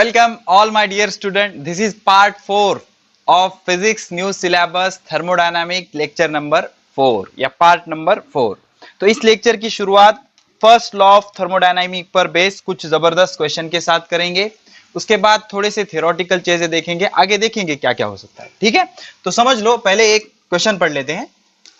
Welcome all my dear student. This is part 4 of physics new syllabus thermodynamic lecture number 4 या part number 4। तो इस lecture की शुरुआत first law of thermodynamic पर base कुछ जबरदस्त क्वेश्चन के साथ करेंगे। उसके बाद थोड़े से थियोरेटिकल चीजें देखेंगे, आगे देखेंगे क्या क्या हो सकता है। ठीक है, तो समझ लो, पहले एक क्वेश्चन पढ़ लेते हैं।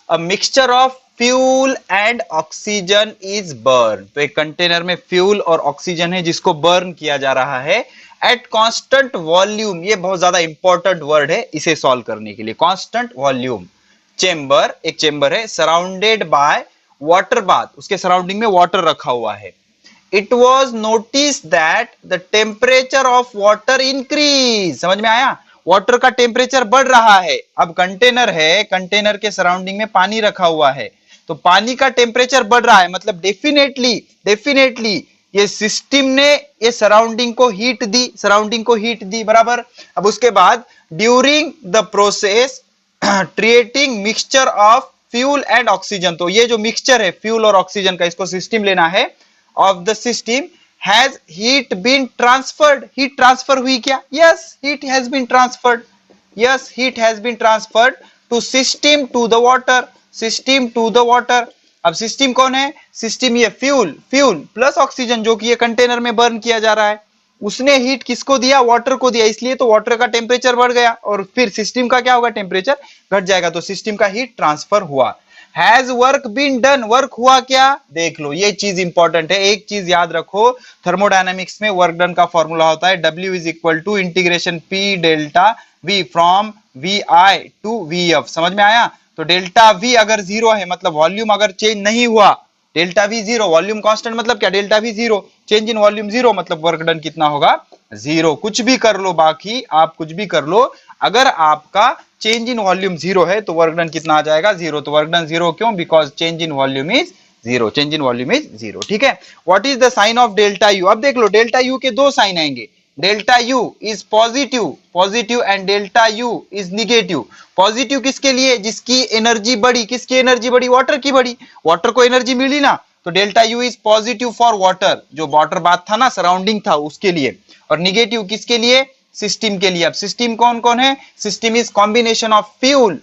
A mixture of fuel and oxygen is burn. तो एक कंटेनर में फ्यूल और ऑक्सीजन है जिसको बर्न किया जा रहा है एट कांस्टेंट वॉल्यूम। ये बहुत ज्यादा इंपॉर्टेंट वर्ड है इसे सॉल्व करने के लिए। Constant volume. चेंबर, एक चेंबर है, सराउंडेड बाय वाटर बाथ, उसके सराउंडिंग में वाटर रखा हुआ है। It was notice that the temperature of water increase. समझ में आया? वाटर का टेम्परेचर बढ़ रहा है। अब कंटेनर है, कंटेनर के सराउंडिंग में पानी रखा हुआ है, तो पानी का टेम्परेचर बढ़ रहा है, मतलब डेफिनेटली ये सिस्टम ने ये सराउंडिंग को हीट दी बराबर। अब उसके बाद during the process creating mixture of fuel and oxygen. तो ये जो मिक्सचर है फ्यूल और ऑक्सीजन का, इसको सिस्टम लेना है। Of the system has heat been transferred. Heat transfer हुई क्या? Yes, heat has been transferred. Yes, heat has been transferred to system to the water. System to the water. अब system कौन है? System ये fuel plus oxygen जो कि ये container में बर्न किया जा रहा है। उसने हीट किसको दिया? वाटर को दिया, इसलिए तो वाटर का टेम्परेचर बढ़ गया और फिर सिस्टम का क्या होगा? टेम्परेचर घट जाएगा। तो सिस्टम का हीट ट्रांसफर हुआ। Has work been done. Work हुआ क्या? देख लो, ये चीज इंपॉर्टेंट है। एक चीज याद रखो, थर्मोडायनामिक्स में वर्क डन का फॉर्मूला होता है W is equal to integration P delta V from VI to VF। समझ में आया? तो डेल्टा V अगर जीरो है मतलब वॉल्यूम अगर चेंज नहीं हुआ, delta V zero, volume constant मतलब क्या? Delta V zero, change in volume zero, मतलब वर्क डन कितना होगा? जीरो। कुछ भी कर लो, बाकी आप कुछ भी कर लो, अगर आपका चेंज इन वॉल्यूम जीरो है तो वर्क डन कितना आ जाएगा? जीरो। तो वर्क डन जीरो क्यों? Because change in volume is zero. Change in volume is zero. ठीक है। What is the sign of delta U? अब देख लो, डेल्टा यू के दो साइन आएंगे। Delta U is positive and delta U is negative. Positive किसके लिए? जिसकी एनर्जी बढ़ी। किसकी एनर्जी बढ़ी? वाटर की बढ़ी। वाटर को एनर्जी मिली ना, तो delta U is positive for water, जो वाटर बाथ था ना, सराउंडिंग था उसके लिए। और निगेटिव किसके लिए? सिस्टम के लिए। अब सिस्टम कौन कौन है? System is combination of fuel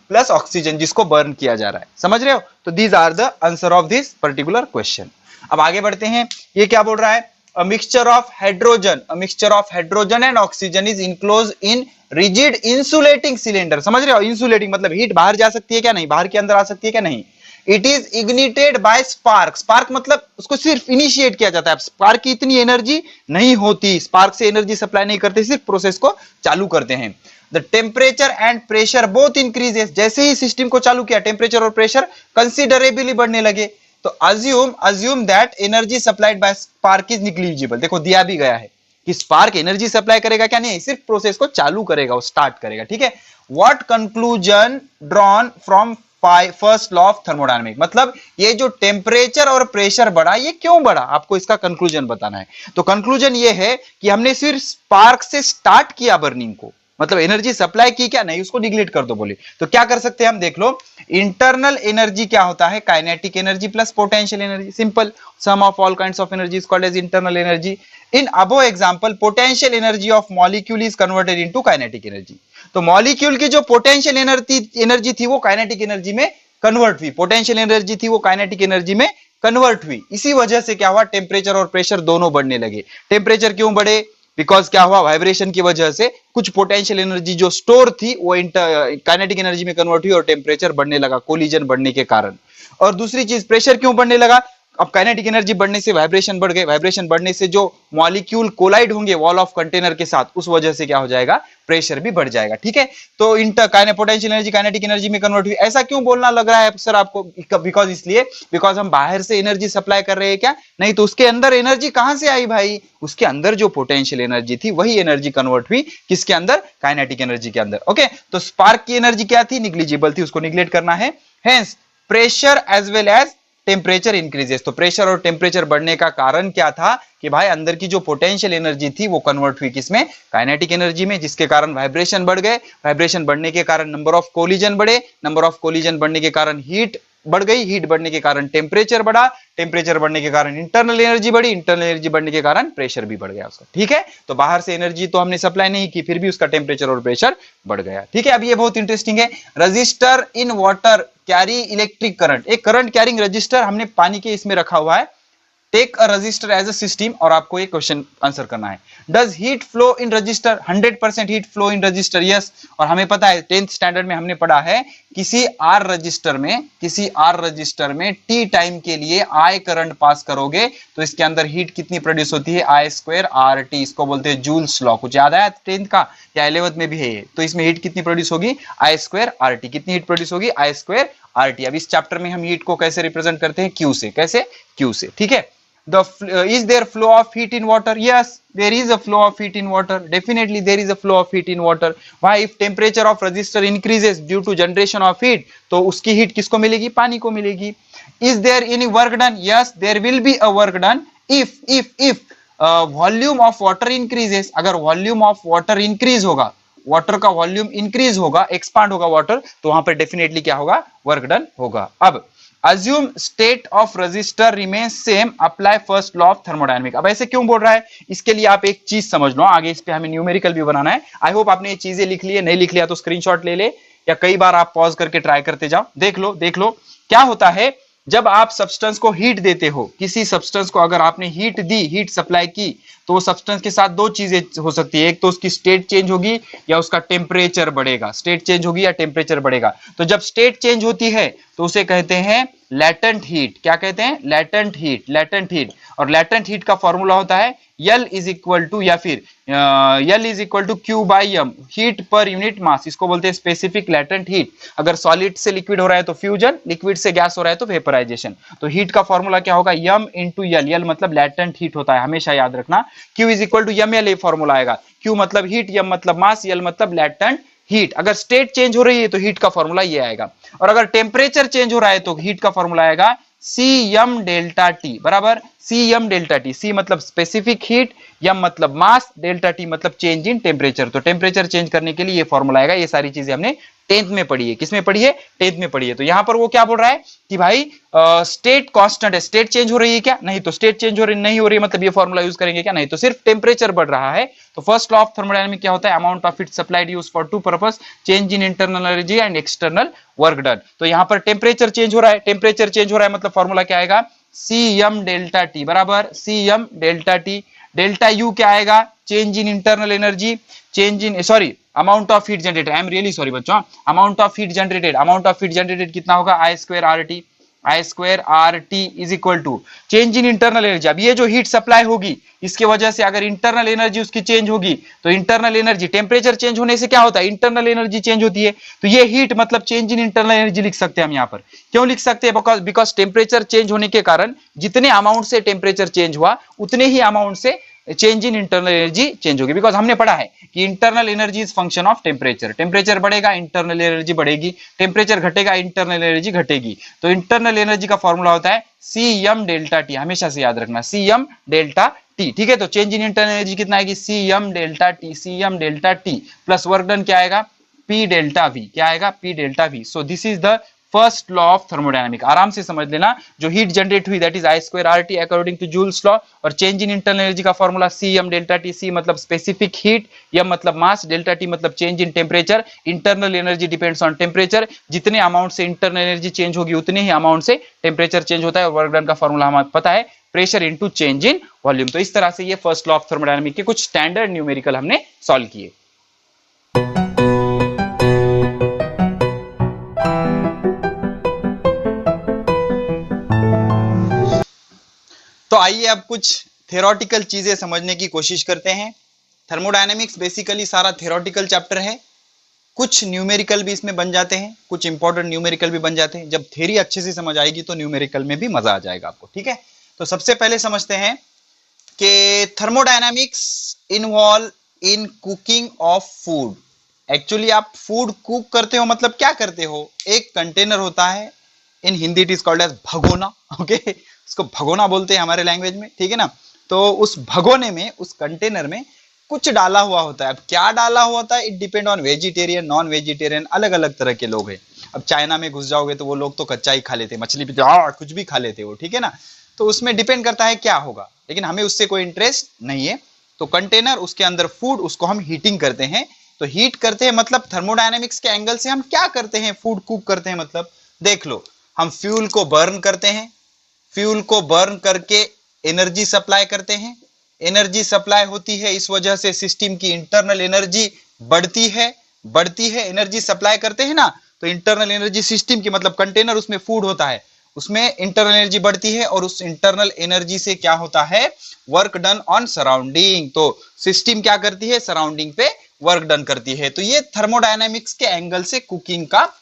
plus oxygen जिसको बर्न किया जा रहा है। समझ रहे हो? तो these are the answer of this particular question. अब आगे बढ़ते हैं। ये क्या बोल रहा है? A mixture of hydrogen and oxygen is enclosed in rigid insulating cylinder। समझ रहे हो? इंसुलेटिंग मतलब हीट बाहर जा सकती है क्या? नहीं। बाहर के अंदर आ सकती है क्या? नहीं। It is ignited by spark. Spark मतलब उसको सिर्फ इनिशिएट किया जाता है। स्पार्क की इतनी एनर्जी नहीं होती, स्पार्क से एनर्जी सप्लाई नहीं करते, सिर्फ प्रोसेस को चालू करते हैं। The temperature and pressure both increases. जैसे ही सिस्टम को चालू किया, टेम्परेचर और प्रेशर कंसिडरेबली बढ़ने लगे। तो assume that energy supplied by spark is negligible. देखो, दिया भी गया है कि स्पार्क एनर्जी सप्लाई करेगा क्या? नहीं, सिर्फ प्रोसेस को चालू करेगा, वो स्टार्ट करेगा। ठीक है। What conclusion drawn from first law of thermodynamic. मतलब ये जो टेम्परेचर और प्रेशर बढ़ा, ये क्यों बढ़ा? आपको इसका कंक्लूजन बताना है। तो कंक्लूजन ये है कि हमने सिर्फ स्पार्क से स्टार्ट किया बर्निंग को, मतलब एनर्जी सप्लाई की क्या? नहीं, उसको निग्लेक्ट कर दो बोले। तो क्या कर सकते हैं हम? देख लो, इंटरनल एनर्जी क्या होता है? Kinetic energy plus potential energy. Simple, sum of all kinds of energy is called as internal energy. In above example potential energy of molecule is converted into kinetic energy. तो molecule की जो potential energy थी वो kinetic energy में convert हुई। Potential energy थी वो kinetic energy में कन्वर्ट हुई। इसी वजह से क्या हुआ? टेम्परेचर और प्रेशर दोनों बढ़ने लगे। टेम्परेचर क्यों बढ़े? बिकॉज क्या हुआ? वाइब्रेशन की वजह से कुछ पोटेंशियल एनर्जी जो स्टोर थी वो काइनेटिक एनर्जी में कन्वर्ट हुई और टेम्परेचर बढ़ने लगा, कोलिजन बढ़ने के कारण। और दूसरी चीज, प्रेशर क्यों बढ़ने लगा? अब काइनेटिक एनर्जी बढ़ने से वाइब्रेशन बढ़ गए, वाइब्रेशन बढ़ने से जो मॉलिक्यूल कोलाइड होंगे वॉल ऑफ कंटेनर के साथ, उस वजह से क्या हो जाएगा? प्रेशर भी बढ़ जाएगा। ठीक है। तो पोटेंशियल एनर्जी काइनेटिक एनर्जी में कन्वर्ट हुई। ऐसा क्यों बोलना लग रहा है सर आपको? बिकॉज इसलिए, बिकॉज हम बाहर से एनर्जी सप्लाई कर रहे हैं क्या? नहीं। तो उसके अंदर एनर्जी कहां से आई भाई? उसके अंदर जो पोटेंशियल एनर्जी थी वही एनर्जी कन्वर्ट हुई किसके अंदर? काइनेटिक एनर्जी के अंदर। ओके। तो स्पार्क की एनर्जी क्या थी? निग्लिजिबल थी, उसको निग्लेक्ट करना है। Hence pressure as well as temperature increases. तो प्रेशर और टेम्परेचर बढ़ने का कारण क्या था? कि भाई अंदर की जो पोटेंशियल एनर्जी थी वो कन्वर्ट हुई किसमें? काइनेटिक एनर्जी में, जिसके कारण वाइब्रेशन बढ़ गए। वाइब्रेशन बढ़ने के कारण नंबर ऑफ कोलिजन बढ़े। नंबर ऑफ कोलिजन बढ़ने के कारण हीट बढ़ गई, हीट बढ़ने के कारण टेम्परेचर बढ़ा, टेम्परेचर बढ़ने के कारण इंटरनल एनर्जी बढ़ी, इंटरनल एनर्जी बढ़ने के कारण प्रेशर भी बढ़ गया उसका। ठीक है, तो बाहर से एनर्जी तो हमने सप्लाई नहीं की, फिर भी उसका टेम्परेचर और प्रेशर बढ़ गया। ठीक है, अब ये बहुत इंटरेस्टिंग है। Resistor in water carry electric current, एक करंट कैरिंग रजिस्टर हमने पानी के इसमें रखा हुआ है। Take a resistor as a system, और आपको ये क्वेश्चन आंसर करना है। Does heat flow in resistor, 100% heat flow in resistor, yes. और हमें पता है 10th स्टैंडर्ड में हमने पढ़ा है किसी आर रजिस्टर में टी टाइम के लिए आई करंट पास करोगे तो इसके अंदर हीट कितनी प्रोड्यूस होती है, आई स्क्वायर आर टी, इसको बोलते हैं जूल्स लॉ। कुछ याद आया 10th का या 11th में भी है ये? तो इसमें हीट कितनी प्रोड्यूस होगी, आई स्क्वायर आर टी। कितनी हीट प्रोड्यूस होगी, आई स्क्वायर आर टी। अब इस चैप्टर में हम हीट को कैसे रिप्रेजेंट करते हैं, क्यू से। कैसे, क्यू से। ठीक है, is there flow of heat in water? Yes, there is a flow of heat in water. Definitely there is a flow of heat in water. Why? If temperature of resistor increases due to generation of heat, तो उसकी heat किसको मिलेगी, पानी को मिलेगी। Is there any work done? Yes, there will be a work done if volume of water increases. अगर volume of water increase होगा, water का वॉल्यूम इंक्रीज होगा, एक्सपांड होगा वाटर, तो वहां पर डेफिनेटली क्या होगा, वर्क डन होगा। अब assume state of resistor remains same, apply first law of thermodynamic। अब ऐसे क्यों बोल रहा है, इसके लिए आप एक चीज समझ लो, आगे इस पे हमें न्यूमेरिकल भी बनाना है। आई होप आपने ये चीजें लिख ली है, नहीं लिख लिया तो स्क्रीनशॉट ले ले, या कई बार आप पॉज करके ट्राई करते जाओ। देख लो क्या होता है जब आप सब्सटेंस को हीट देते हो। किसी सब्सटेंस को अगर आपने हीट दी, हीट सप्लाई की, तो सब्सटेंस के साथ दो चीजें हो सकती है, एक तो उसकी स्टेट चेंज होगी या उसका टेम्परेचर बढ़ेगा। स्टेट चेंज होगी या टेम्परेचर बढ़ेगा। तो जब स्टेट चेंज होती है तो उसे कहते हैं लैटेंट हीट। क्या कहते हैं, लैटेंट हीट, लैटेंट हीट। और लैटेंट हीट का फॉर्मूला होता है L इज इक्वल टू, या फिर L is equal to Q by M, heat per unit mass. इसको बोलते हैं स्पेसिफिक लैटेंट हीट। अगर सॉलिड से लिक्विड हो रहा है तो फ्यूजन, लिक्विड से गैस हो रहा है तो वेपराइजेशन। तो हीट का फॉर्मूला क्या होगा, M इंटू L। L मतलब लैटेंट हीट होता है, हमेशा याद रखना। Q is equal to ML, ये फॉर्मूला आएगा। Q मतलब हीट, M मतलब मास, L मतलब लैटेंट हीट। अगर स्टेट चेंज हो रही है तो हीट का फॉर्मूला ये आएगा, और अगर टेम्परेचर चेंज हो रहा है तो हीट का फॉर्मूला आएगा Cm डेल्टा टी, बराबर Cm डेल्टा टी। C मतलब स्पेसिफिक हीट, M मतलब मास, डेल्टा टी मतलब चेंज इन टेम्परेचर। तो टेम्परेचर चेंज करने के लिए ये फॉर्मूला आएगा। ये सारी चीजें हमने 10th में पढ़ी है। किसमें पढ़ी है, 10th में पढ़ी है। तो यहां पर वो क्या बोल रहा है कि भाई स्टेट कांस्टेंट है, स्टेट चेंज हो रही है क्या, नहीं। तो स्टेट चेंज हो रही नहीं हो रही है मतलब ये फॉर्मूला यूज करेंगे क्या, नहीं। तो सिर्फ टेम्परेचर बढ़ रहा है। तो फर्स्ट लॉ ऑफ थर्मोडायनामिक्स क्या होता है, amount of heat supplied use for two purpose, change in internal energy and external work done. तो यहां पर टेम्परेचर चेंज हो रहा है, टेम्परेचर चेंज हो रहा है मतलब फॉर्मूला क्या आएगा, Cm डेल्टा टी, बराबर Cm delta T. Delta U क्या आएगा, change in internal energy, change in sorry amount of heat generated, I am really sorry बच्चों, amount of heat generated, amount of heat generated कितना होगा, I square R T, I square R T is equal to change in internal energy. अब ये जो heat supply होगी इसके वजह से अगर इंटरनल एनर्जी उसकी चेंज होगी तो इंटरनल एनर्जी, टेम्परेचर चेंज होने से क्या होता है, इंटरनल एनर्जी चेंज होती है। तो ये हीट मतलब चेंज इन इंटरनल एनर्जी लिख सकते हैं हम यहाँ पर। क्यों लिख सकते हैं, बिकॉज टेम्परेचर चेंज होने के कारण जितने अमाउंट से टेम्परेचर चेंज हुआ उतने ही अमाउंट से change in internal energy change होगी। बिकॉज हमने पढ़ा है कि internal energy is function of temperature. Temperature बढ़ेगा इंटरनल एनर्जी बढ़ेगी, टेम्परेचर घटेगा इंटरनल एनर्जी घटेगी। तो इंटरनल एनर्जी का फॉर्मूला होता है Cm डेल्टा टी, हमेशा से याद रखना Cm डेल्टा टी। ठीक है, तो चेंज इन इंटरनल एनर्जी कितना आएगी, Cm delta T, Cm delta T plus work done क्या आएगा, P डेल्टा V। क्या आएगा, P delta V। So this is the first law of thermodynamic. आराम से समझ लेना, जो हीट जनरेट हुई that is I square R T according to Joule's law, और चेंज इन इंटरनल एनर्जी का formula Cm delta T. C मतलब specific heat, M मतलब मास, डेल्टा टी मतलब change in temperature. Internal energy depends on temperature, जितने amount से internal energy change होगी उतने ही amount से टेम्परेचर चेंज होता है। और वर्क डन का फॉर्मूला हमें पता है, pressure into change in volume. तो इस तरह से ये फर्स्ट लॉ ऑफ थर्मोडायनामिक के कुछ स्टैंडर्ड न्यूमेरिकल हमने सॉल्व किए। तो आइए अब कुछ थ्योरेटिकल चीजें समझने की कोशिश करते हैं। थर्मोडायनामिक्स बेसिकली सारा थ्योरेटिकल चैप्टर है, कुछ न्यूमेरिकल भी इसमें बन जाते हैं, कुछ इंपॉर्टेंट न्यूमेरिकल भी बन जाते हैं। जब थ्योरी अच्छे से समझ आएगी तो न्यूमेरिकल में भी मजा आ जाएगा आपको। ठीक है, तो सबसे पहले समझते हैं कि thermodynamics involve in cooking of food. Actually आप फूड कुक करते हो मतलब क्या करते हो, एक कंटेनर होता है, in Hindi it is called as bhagona. Okay, इसको भगोना बोलते हैं हमारे लैंग्वेज में, ठीक है ना। तो उस भगोने में, उस कंटेनर में कुछ डाला हुआ होता है। अब क्या डाला हुआ होता है, it depend on vegetarian, non vegetarian, अलग अलग तरह के लोग हैं। अब चाइना में घुस जाओगे तो वो लोग तो कच्चा ही खा लेते, मछली भी कुछ भी खा लेते वो, ठीक है ना। तो उसमें डिपेंड करता है क्या होगा, लेकिन हमें उससे कोई इंटरेस्ट नहीं है। तो कंटेनर, उसके अंदर फूड, उसको हम हीटिंग करते हैं। तो हीट करते हैं मतलब थर्मोडायनेमिक्स के एंगल से हम क्या करते हैं, फूड कुक करते हैं। मतलब देख लो, हम फ्यूल को बर्न करते हैं, फ्यूल को बर्न करके एनर्जी सप्लाई करते हैं, एनर्जी सप्लाई होती है, इस वजह से सिस्टम की इंटरनल एनर्जी बढ़ती है, एनर्जी सप्लाई करते हैं ना, तो इंटरनल एनर्जी सिस्टम की, मतलब कंटेनर उसमें फूड होता है, उसमें इंटरनल एनर्जी बढ़ती है, और उस इंटरनल एनर्जी से क्या होता है, वर्क डन ऑन सराउंडिंग। तो सिस्टम क्या करती है, सराउंडिंग पे वर्क डन करती है। तो ये थर्मोडायनेमिक्स के एंगल से कुकिंग का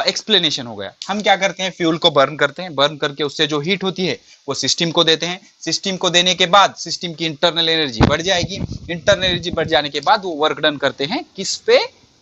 एक्सप्लेनेशन हो गया। हम क्या करते हैं, फ्यूल को बर्न करते हैं, बर्न करके उससे जो हीट होती है वो सिस्टम को देते हैं, सिस्टम को देने के बाद सिस्टम की इंटरनल एनर्जी बढ़ जाएगी, इंटरनल एनर्जी बढ़ जाने के बाद वो वर्क डन करते हैं किस पे,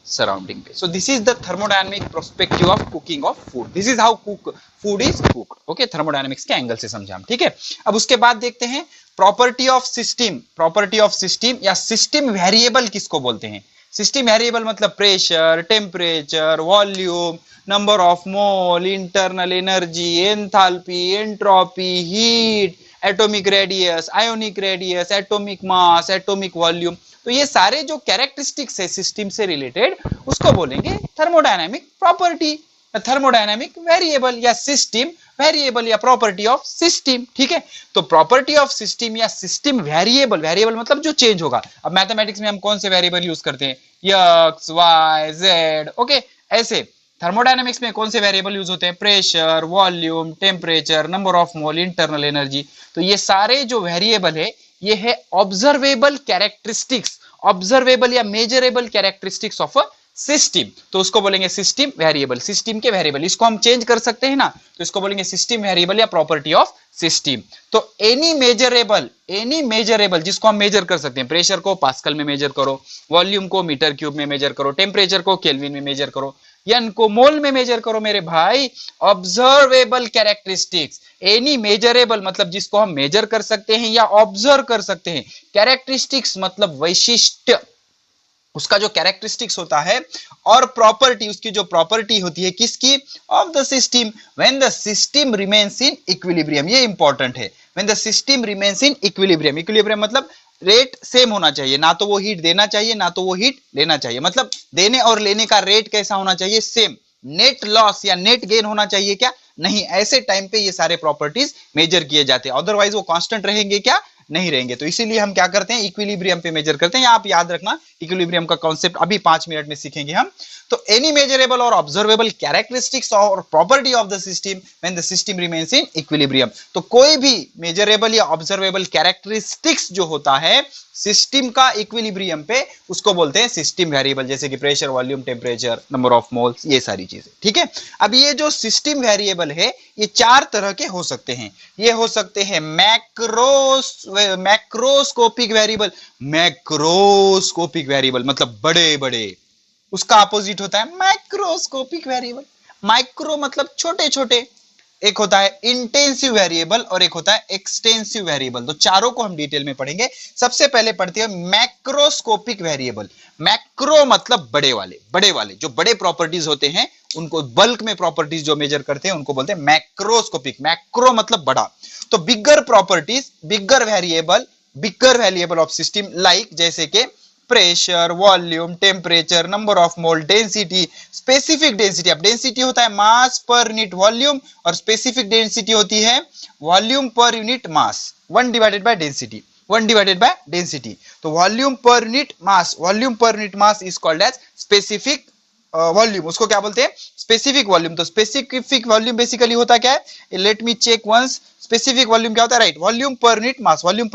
सराउंडिंग पे। सो this is the thermodynamic perspective of cooking of food, this is how cook food is cooked. Okay, thermodynamics के एंगल से समझा हम, ठीक है। अब उसके बाद देखते हैं property of system, property of system या सिस्टम वेरिएबल किसको बोलते हैं। सिस्टम वेरिएबल मतलब pressure, temperature, volume, number of mole, internal energy, enthalpy, entropy, heat, atomic radius, ionic radius, atomic mass, atomic volume. तो ये सारे जो कैरेक्टरिस्टिक्स है सिस्टम से रिलेटेड, उसको बोलेंगे थर्मोडायनामिक प्रॉपर्टी, थर्मोडायनामिक वेरिएबल या सिस्टम वेरिएबल या प्रॉपर्टी ऑफ सिस्टम, ठीक है। तो प्रॉपर्टी ऑफ सिस्टम या सिस्टम वेरिएबल, वेरिएबल मतलब जो चेंज होगा। अब मैथमेटिक्स में हम कौन से वेरिएबल यूज करते हैं, एक्स, वाई, जेड, ओके। ऐसे थर्मोडायनेमिक्स में कौन से वेरिएबल यूज होते हैं, pressure, volume, temperature, number of mole, internal energy. तो ये सारे जो वेरिएबल है ये है ऑब्जर्वेबल कैरेक्टरिस्टिक्स, ऑब्जर्वेबल या measurable characteristics of a system. तो उसको बोलेंगे सिस्टम वेरिएबल, सिस्टम के वेरिएबल। इसको हम चेंज कर सकते हैं ना, तो इसको बोलेंगे सिस्टम वेरिएबल या प्रॉपर्टी ऑफ सिस्टम। तो एनी मेजरेबल जिसको हम मेजर कर सकते हैं, प्रेशर को पास्कल में मेजर करो, वॉल्यूम को मीटर क्यूब में मेजर करो, टेम्परेचर को केल्विन में मेजर करो, एन को मोल में मेजर करो मेरे भाई। ऑब्जर्वेबल कैरेक्टरिस्टिक्स, एनी मेजरेबल मतलब जिसको हम मेजर कर सकते हैं या ऑब्जर्व कर सकते हैं, कैरेक्टरिस्टिक्स मतलब वैशिष्ट्य, उसका जो कैरेक्टरिस्टिक्स होता है, और प्रॉपर्टी, उसकी जो प्रॉपर्टी होती है किसकी, of the system, when the system remains in equilibrium. ये इंपॉर्टेंट है, when the system remains in equilibrium. Equilibrium मतलब रेट सेम होना चाहिए, ना तो वो हीट देना चाहिए ना तो वो हीट लेना चाहिए, मतलब देने और लेने का रेट कैसा होना चाहिए, सेम। नेट लॉस या नेट गेन होना चाहिए क्या, नहीं। ऐसे टाइम पे ये सारे प्रॉपर्टीज मेजर किए जाते हैं, अदरवाइज वो कांस्टेंट रहेंगे क्या, नहीं रहेंगे। तो इसीलिए हम क्या करते हैं, इक्विलिब्रियम पे मेजर करते हैं। आप याद रखना, इक्विलिब्रियम का कॉन्सेप्ट अभी 5 मिनट में सीखेंगे हम। तो एनी मेजरेबल और ऑब्जर्वेबल कैरेक्टरिस्टिक्स और property of the system when the system remains in equilibrium. तो कोई भी मेजरेबल या ऑब्जर्वेबल कैरेक्टरिस्टिक्स जो होता है सिस्टम का इक्विलिब्रियम पे, उसको बोलते हैं सिस्टम वेरिएबल, जैसे कि pressure, volume, temperature, number of moles, ये सारी चीजें, ठीक है। अब ये जो सिस्टम वेरिएबल है ये 4 तरह के हो सकते हैं। ये हो सकते हैं मैक्रोस्कोपिक वेरिएबल, मैक्रोस्कोपिक वेरिएबल मतलब बड़े बड़े, उसका अपोजिट होता है माइक्रोस्कोपिक वेरिएबल। माइक्रो मतलब छोटे छोटे, एक होता है इंटेंसिव वेरिएबल और एक होता है एक्सटेंसिव वेरिएबल। तो चारों को हम डिटेल में पढ़ेंगे। सबसे पहले पढ़ते हैं मैक्रोस्कोपिक वेरिएबल। मैक्रो मतलब बड़े वाले जो बड़े प्रॉपर्टीज होते हैं, उनको बल्क में प्रॉपर्टीज जो मेजर करते हैं उनको बोलते हैं मैक्रोस्कोपिक। मैक्रो मतलब बड़ा। तो bigger properties, bigger variable of system, like जैसे के pressure, volume, temperature, number of mole, density, specific density. अब डेंसिटी होता है मास पर यूनिट वॉल्यूम और स्पेसिफिक डेंसिटी होती है volume per unit mass, 1 divided by density. तो volume per unit mass is called as specific volume. उसको क्या बोलते हैं, स्पेसिफिक वॉल्यूम। तो स्पेसिफिक वॉल्यूम बेसिकली होता क्या है, let me check once. Specific volume क्या होता है, right, volume per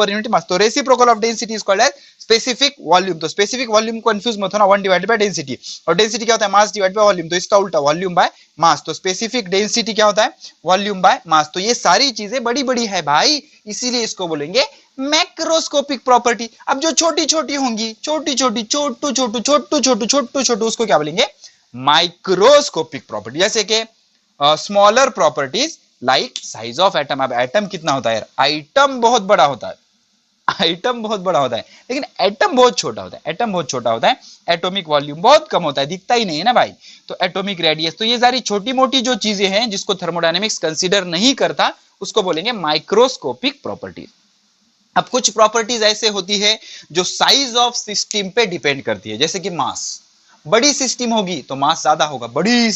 unit mass. तो reciprocal of density is called as specific volume. तो स्पेसिफिक वॉल्यूम को कंफ्यूज मत होना, 1 डिवाइडेड बाय डेंसिटी। और डेंसिटी क्या होता है, मास डिवाइडेड बाय वॉल्यूम। तो इसका उल्टा, वॉल्यूम बाय मास। तो स्पेसिफिक डेंसिटी क्या होता है, वॉल्यूम बाय मास। तो ये सारी चीजें बड़ी बड़ी है भाई, इसीलिए इसको बोलेंगे मैक्रोस्कोपिक प्रॉपर्टी। अब जो छोटी छोटी होंगी, छोटू, उसको क्या बोलेंगे, माइक्रोस्कोपिक प्रॉपर्टी। जैसे कि smaller properties like size of atom. अब एटम कितना होता है, एटम बहुत बड़ा होता है, आइटम बहुत बड़ा होता है लेकिन एटम बहुत छोटा होता है। एटम बहुत छोटा होता है, एटॉमिक वॉल्यूम बहुत कम होता है, दिखता ही नहीं है ना भाई। तो एटॉमिक रेडियस, तो ये सारी छोटी मोटी जो चीजें हैं जिसको थर्मोडायनेमिक्स कंसीडर नहीं करता उसको बोलेंगे माइक्रोस्कोपिक प्रॉपर्टीज। अब कुछ प्रॉपर्टीज ऐसे होती है जो साइज ऑफ सिस्टम पे डिपेंड करती है, जैसे कि मास। बड़ी सिस्टम होगी तो मास ज्यादा होगा, बड़ी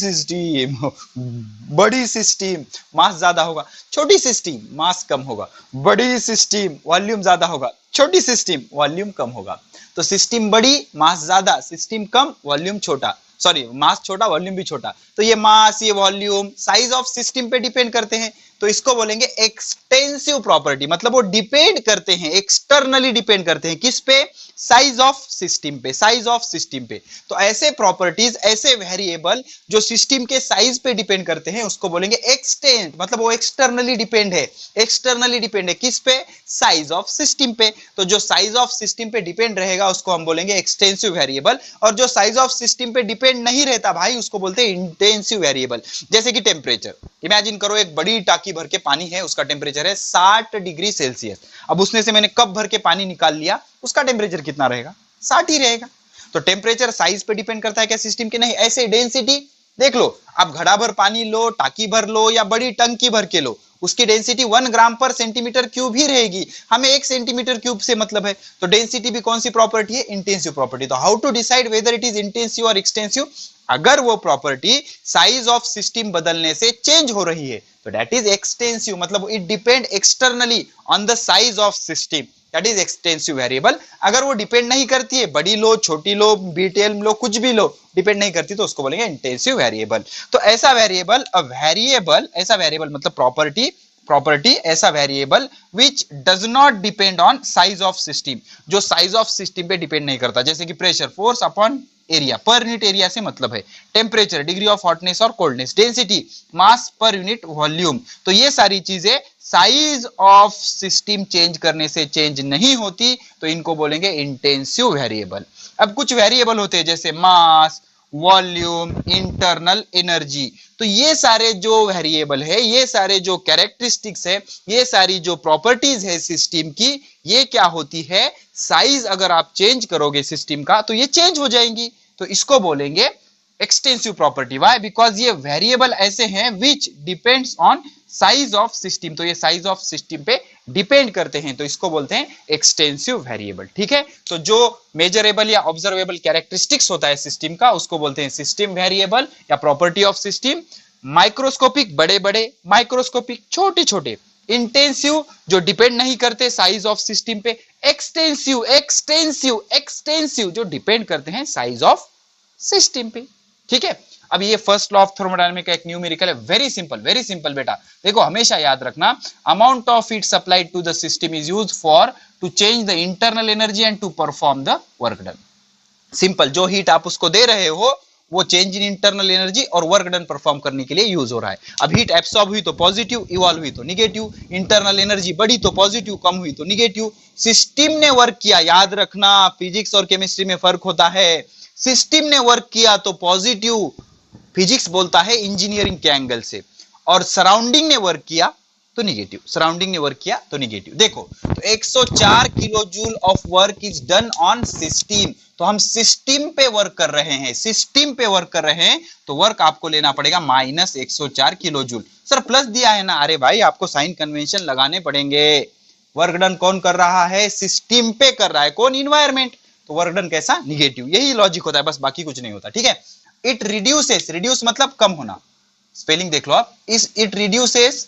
सिस्टम मास ज्यादा होगा। छोटी सिस्टम मास कम होगा, बड़ी सिस्टम वॉल्यूम ज्यादा होगा, छोटी सिस्टम वॉल्यूम कम होगा। तो सिस्टम बड़ी मास ज्यादा, सिस्टम कम वॉल्यूम छोटा, सॉरी मास छोटा वॉल्यूम भी छोटा। तो ये मास, ये वॉल्यूम साइज ऑफ सिस्टम पे डिपेंड करते हैं, तो इसको बोलेंगे एक्सटेंसिव प्रॉपर्टी। मतलब वो डिपेंड करते हैं, एक्सटर्नली डिपेंड करते हैं किस पे, साइज ऑफ सिस्टम पे, साइज ऑफ सिस्टम पे। तो ऐसे प्रॉपर्टीज, ऐसे वेरिएबल जो सिस्टम के साइज पे डिपेंड करते हैं उसको बोलेंगे एक्सटेंट, मतलब वो एक्सटर्नली डिपेंड है। एक्सटर्नली डिपेंड है किस पे, साइज ऑफ सिस्टम पे। तो जो साइज ऑफ सिस्टम पे डिपेंड रहेगा उसको हम बोलेंगे एक्सटेंसिव वेरिएबल, और जो साइज ऑफ सिस्टम पे डिपेंड नहीं रहता भाई उसको बोलते हैं इंटेंसिव वेरिएबल। जैसे कि टेम्परेचर, इमेजिन करो एक बड़ी टाकी भर के पानी है, उसका टेम्परेचर है 60 डिग्री सेल्सियस। अब उसमें से मैंने कप भर के पानी निकाल लिया, उसका टेम्परेचर कितना रहेगा, 60 ही रहेगा। तो टेम्परेचर साइज पे डिपेंड करता है क्या सिस्टम के, नहीं। ऐसे डेंसिटी देख लो, आप घड़ा भर पानी लो, टाकी भर लो या बड़ी टंकी भर के लो, उसकी डेंसिटी 1 ग्राम पर सेंटीमीटर क्यूब ही रहेगी। हमें 1 सेंटीमीटर क्यूब से मतलब है। तो डेंसिटी भी कौन सी प्रॉपर्टी है, इंटेंसिव प्रॉपर्टी। तो how to decide whether it is intensive और एक्सटेंसिव, अगर वो प्रॉपर्टी साइज ऑफ सिस्टम बदलने से चेंज हो रही है तो दैट इज एक्सटेंसिव, मतलब it depend externally on the size of system, that is extensive variable. अगर वो डिपेंड नहीं करती है, बड़ी लो, छोटी लो, बीटेल लो, कुछ भी लो, डिपेंड नहीं करती तो उसको बोलेंगे इंटेंसिव वेरिएबल। तो ऐसा वेरिएबल, ऐसा वेरिएबल मतलब प्रॉपर्टी ऐसा variable which does not depend on size of system, जो साइज ऑफ सिस्टम पे डिपेंड नहीं करता। जैसे कि pressure, force upon area, per unit area से मतलब है। टेम्परेचर, डिग्री ऑफ हॉटनेस और कोल्डनेस। डेंसिटी, मास पर यूनिट वॉल्यूम। तो ये सारी चीजें साइज ऑफ सिस्टम चेंज करने से चेंज नहीं होती, तो इनको बोलेंगे इंटेंसिव वेरिएबल। अब कुछ वेरिएबल होते हैं जैसे मास, वॉल्यूम, इंटरनल एनर्जी। तो ये सारे जो वेरिएबल है, ये सारे जो कैरेक्टरिस्टिक्स है, ये सारी जो प्रॉपर्टीज है सिस्टम की, ये क्या होती है, साइज अगर आप चेंज करोगे सिस्टम का तो ये चेंज हो जाएंगी। तो इसको बोलेंगे एक्सटेंसिव प्रॉपर्टी। व्हाई, बिकॉज ये वेरिएबल ऐसे हैं which depends on size of system. तो ये साइज ऑफ सिस्टम पे डिपेंड करते हैं, तो इसको बोलते हैं एक्सटेंसिव वेरिएबल। ठीक है, तो जो मेजरेबल या ऑब्जर्वेबल कैरेक्टरिस्टिक्स होता है सिस्टम का उसको बोलते हैं सिस्टम वेरिएबल या प्रॉपर्टी ऑफ सिस्टम। माइक्रोस्कोपिक बड़े बड़े, माइक्रोस्कोपिक छोटे छोटे। इंटेंसिव जो डिपेंड नहीं करते साइज ऑफ सिस्टम पे। एक्सटेंसिव एक्सटेंसिव एक्सटेंसिव जो डिपेंड करते हैं साइज ऑफ सिस्टम पे। ठीक है, अब ये फर्स्ट लॉ ऑफ थर्मोडायनामिक्स का एक न्यूमेरिकल है, वेरी सिंपल बेटा। देखो हमेशा याद रखना, amount of heat supplied to the system is used for to change the internal energy and to perform the work done. Simple, जो हीट आप उसको दे रहे हो वो चेंज इन इंटरनल एनर्जी और वर्क डन परफॉर्म करने के लिए यूज हो रहा है। अब हीट एब्सॉर्ब हुई तो पॉजिटिव, इवॉल्व हुई तो निगेटिव। इंटरनल एनर्जी बढ़ी तो पॉजिटिव, कम हुई तो निगेटिव। सिस्टम ने वर्क किया, याद रखना फिजिक्स और केमिस्ट्री में फर्क होता है। सिस्टम ने वर्क किया तो पॉजिटिव, फिजिक्स बोलता है इंजीनियरिंग के एंगल से, और सराउंडिंग ने वर्क किया तो निगेटिव, सराउंडिंग ने वर्क किया तो निगेटिव। देखो तो 104 kilo joule of work is done on system. तो हम सिस्टम पे वर्क कर रहे हैं, सिस्टम पे वर्क कर रहे हैं, तो वर्क आपको लेना पड़ेगा minus 104 kilo joule. Sir plus दिया है ना, अरे भाई आपको साइन कन्वेंशन लगाने पड़ेंगे। वर्क डन कौन कर रहा है, सिस्टम पे कर रहा है, कौन, इन्वायरमेंट। तो वर्क डन कैसा, निगेटिव। यही लॉजिक होता है, बस बाकी कुछ नहीं होता। ठीक है, इट रिड्यूसेस, रिड्यूस मतलब कम होना, स्पेलिंग देख लो आप, it reduces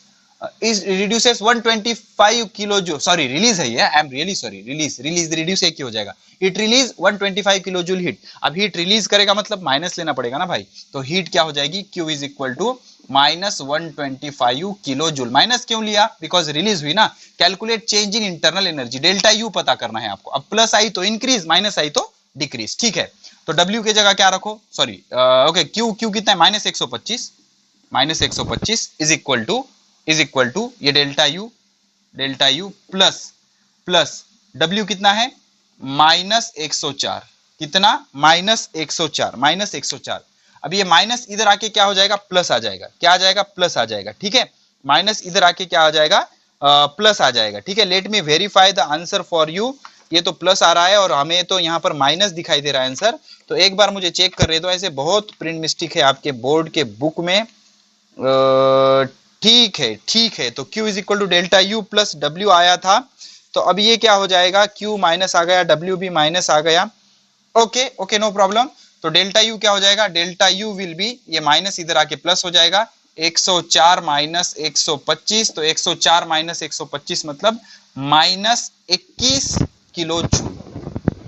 125 kilo joule, sorry release है ये, आई am really sorry, release reduce एक ही हो जाएगा। It release 125 kilo joule heat. अब हीट रिलीज करेगा मतलब माइनस लेना पड़ेगा ना भाई, तो हीट क्या हो जाएगी, Q is equal to minus 125 kilo joule. Minus क्यों लिया, बिकॉज रिलीज हुई ना। Calculate change in internal energy, delta U पता करना है आपको। अब प्लस आई तो इंक्रीज, माइनस आई तो डिक्रीज। ठीक है, तो W की जगह क्या रखो, सॉरी ओके, Q कितना है, माइनस 125 इज इक्वल टू ये डेल्टा यू प्लस W कितना है, माइनस 104। कितना, माइनस 104। अब ये माइनस इधर आके क्या हो जाएगा, प्लस आ जाएगा। क्या आ जाएगा, प्लस आ जाएगा। ठीक है, माइनस इधर आके क्या आ जाएगा, प्लस आ जाएगा। ठीक है, let me verify the answer for you. ये तो प्लस आ रहा है और हमें तो यहाँ पर माइनस दिखाई दे रहा है आंसर, तो एक बार मुझे चेक कर रहे तो ऐसे बहुत प्रिंट मिस्टेक है आपके बोर्ड के बुक में। ठीक है, ठीक है, तो Q is equal to delta U plus W आया था, तो अब ये क्या हो जाएगा, Q माइनस आ गया, W भी माइनस आ गया। Okay okay, no problem. तो डेल्टा यू क्या हो जाएगा, डेल्टा यू विल बी, ये माइनस इधर आके प्लस हो जाएगा, 104 माइनस 125, तो 104 माइनस 125 मतलब minus 21 kilo joule.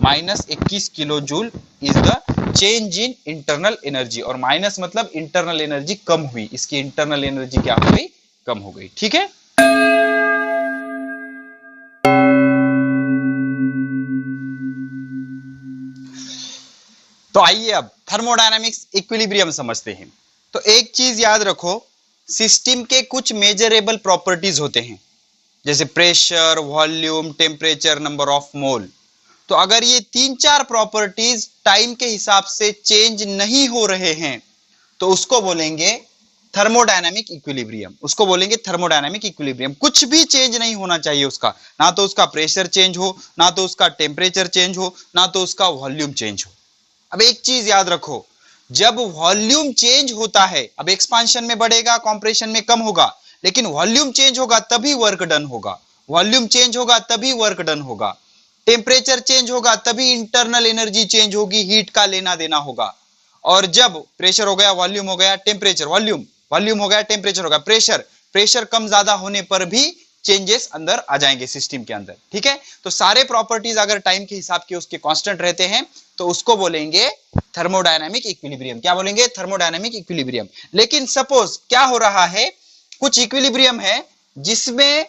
Minus 21 kilo joule is the change in internal energy, और माइनस मतलब इंटरनल एनर्जी कम हुई, इसकी इंटरनल एनर्जी क्या हो गई, कम हो गई। ठीक है, तो आइए अब थर्मोडायनामिक्स इक्विलिब्रियम समझते हैं। तो एक चीज याद रखो, सिस्टम के कुछ मेजरेबल प्रॉपर्टीज होते हैं, जैसे pressure, volume, temperature, number of मोल। तो अगर ये 3-4 प्रॉपर्टीज टाइम के हिसाब से चेंज नहीं हो रहे हैं तो उसको बोलेंगे थर्मोडायनामिक इक्विलिब्रियम, उसको बोलेंगे थर्मोडायनामिक इक्विलिब्रियम। कुछ भी चेंज नहीं होना चाहिए उसका, ना तो उसका प्रेशर चेंज हो, ना तो उसका टेम्परेचर चेंज हो, ना तो उसका वॉल्यूम चेंज हो। अब एक चीज याद रखो, जब वॉल्यूम चेंज होता है, अब एक्सपांशन में बढ़ेगा, कंप्रेशन में कम होगा, लेकिन वॉल्यूम चेंज होगा तभी वर्क डन होगा, वॉल्यूम चेंज होगा तभी वर्क डन होगा। टेम्परेचर चेंज होगा तभी इंटरनल एनर्जी चेंज होगी, हीट का लेना देना होगा। और जब प्रेशर हो गया, वॉल्यूम हो गया, टेम्परेचर, वॉल्यूम, वॉल्यूम हो गया, टेम्परेचर हो गया, प्रेशर, प्रेशर कम ज्यादा होने पर भी चेंजेस अंदर आ जाएंगे सिस्टम के अंदर। ठीक है, तो सारे प्रॉपर्टीज अगर टाइम के हिसाब के उसके कांस्टेंट रहते हैं तो उसको बोलेंगे थर्मोडायनामिक इक्विलिब्रियम। क्या बोलेंगे, थर्मोडायनामिक इक्विलिब्रियम। लेकिन सपोज क्या हो रहा है, कुछ इक्विलिब्रियम है जिसमें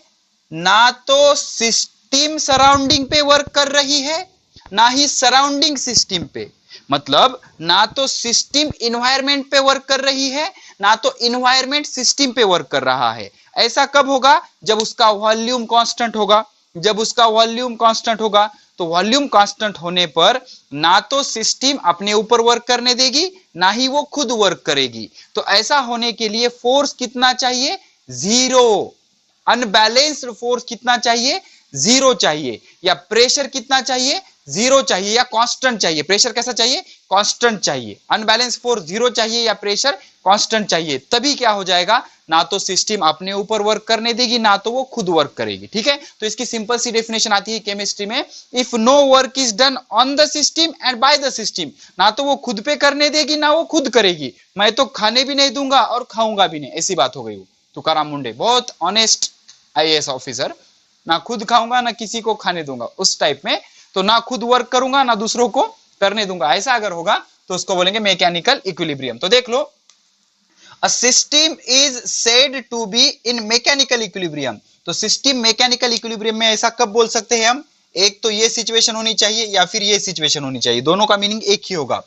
ना तो सिस्टम सराउंडिंग पे वर्क कर रही है, ना ही सराउंडिंग सिस्टम पे, मतलब ना तो सिस्टम इन्वायरमेंट पे वर्क कर रही है, ना तो इन्वायरमेंट सिस्टम पे वर्क कर रहा है। ऐसा कब होगा, जब उसका वॉल्यूम कांस्टेंट होगा। जब उसका वॉल्यूम कांस्टेंट होगा तो वॉल्यूम कांस्टेंट होने पर ना तो सिस्टम अपने ऊपर वर्क करने देगी, ना ही वो खुद वर्क करेगी। तो ऐसा होने के लिए फोर्स कितना चाहिए, जीरो। अनबैलेंस्ड फोर्स कितना चाहिए, जीरो चाहिए। या प्रेशर कितना चाहिए, जीरो चाहिए, या कांस्टेंट चाहिए। प्रेशर कैसा चाहिए, कांस्टेंट चाहिए। अनबैलेंस फोर्स जीरो चाहिए या प्रेशर कांस्टेंट चाहिए, तभी क्या हो जाएगा, ना तो सिस्टम अपने ऊपर वर्क करने देगी, ना तो वो खुद वर्क करेगी। ठीक है, तो इसकी सिंपल सी डेफिनेशन आती है केमिस्ट्री में, if no work is done on the system and by the system, ना तो वो खुद पे करने देगी, ना वो खुद करेगी। मैं तो खाने भी नहीं दूंगा और खाऊंगा भी नहीं, ऐसी बात हो गई। वो तुकाराम मुंडे बहुत ऑनेस्ट IAS ऑफिसर, ना खुद खाऊंगा ना किसी को खाने दूंगा, उस टाइप में। तो ना खुद वर्क करूंगा ना दूसरों को करने दूंगा, ऐसा अगर होगा तो उसको बोलेंगे मैकेनिकल इक्विलिब्रियम। तो देख लो, a system is said to be in mechanical equilibrium. तो सिस्टम मैकेनिकल इक्विलिब्रियम में ऐसा कब बोल सकते हैं हम, एक तो ये सिचुएशन होनी चाहिए या फिर ये सिचुएशन होनी चाहिए, दोनों का मीनिंग एक ही होगा।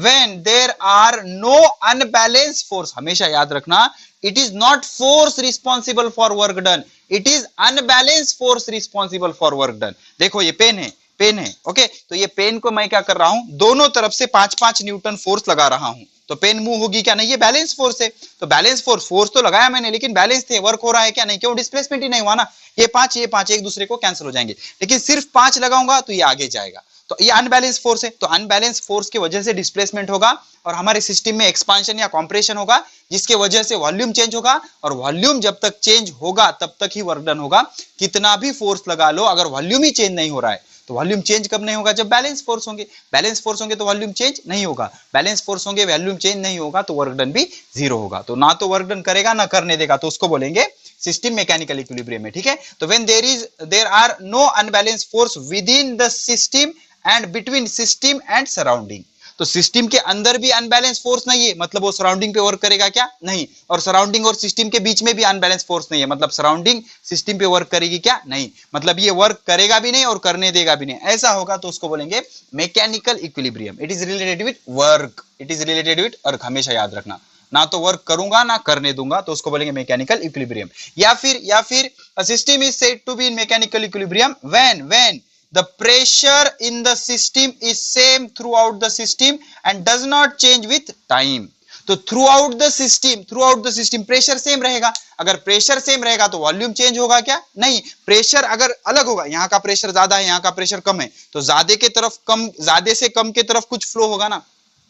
When there are no unbalanced force, हमेशा याद रखना, it is not force responsible for work done, it is unbalanced force responsible for work done। देखो ये पेन है, पेन है, ओके। तो ये पेन को मैं क्या कर रहा हूं, दोनों तरफ से 5-5 न्यूटन फोर्स लगा रहा हूं, तो पेन मूव होगी क्या, नहीं, ये बैलेंस फोर्स है। तो बैलेंस फोर्स, फोर्स तो लगाया मैंने, लेकिन बैलेंस थे, वर्क हो रहा है क्या, नहीं, क्यों, डिस्प्लेसमेंट ही नहीं हुआ ना। ये 5 एक दूसरे को कैंसिल हो जाएंगे, लेकिन सिर्फ 5 लगाऊंगा तो ये आगे जाएगा, तो ये अनबैलेंस फोर्स है। तो अनबैलेंस फोर्स की वजह से डिस्प्लेसमेंट होगा और हमारे सिस्टम में एक्सपांशन या कॉम्प्रेशन होगा, जिसके वजह से वॉल्यूम चेंज होगा, और वॉल्यूम जब तक चेंज होगा तब तक ही वर्क डन होगा। कितना भी फोर्स लगा लो, अगर वॉल्यूम ही चेंज नहीं हो रहा है तो वॉल्यूम चेंज कब नहीं होगा, जब बैलेंस फोर्स होंगे। बैलेंस फोर्स होंगे तो वॉल्यूम चेंज नहीं होगा, बैलेंस फोर्स होंगे, वॉल्यूम चेंज नहीं होगा, तो वर्क डन भी जीरो होगा। तो ना तो वर्क डन करेगा ना करने देगा, तो उसको बोलेंगे सिस्टम मैकेनिकल इक्विलिब्रियम में। ठीक है, तो when there are no unbalance force within the system and between system and surrounding. तो सिस्टम के अंदर भी अनबैलेंस फोर्स नहीं है, मतलब वो सराउंडिंग पे वर्क करेगा क्या, नहीं। और सराउंडिंग और सिस्टम के बीच में भी अनबैलेंस फोर्स नहीं है, मतलब सराउंडिंग सिस्टम पे वर्क करेगी क्या, नहीं, मतलब ये वर्क करेगा भी नहीं और करने देगा भी नहीं। ऐसा होगा तो उसको बोलेंगे mechanical equilibrium. It is related with work, it is related with work, हमेशा याद रखना। ना तो वर्क करूंगा ना करने दूंगा, तो उसको बोलेंगे मैकेनिकल इक्विलिब्रियम। या फिर a system is said to be in mechanical equilibrium when the pressure in the system is same throughout the system and does not change with time। तो through out the system pressure same रहेगा। अगर pressure same रहेगा तो volume change होगा क्या? नहीं। Pressure अगर अलग होगा, यहाँ का प्रेशर ज्यादा है, यहाँ का प्रेशर कम है, तो ज्यादा से कम के तरफ कुछ फ्लो होगा ना,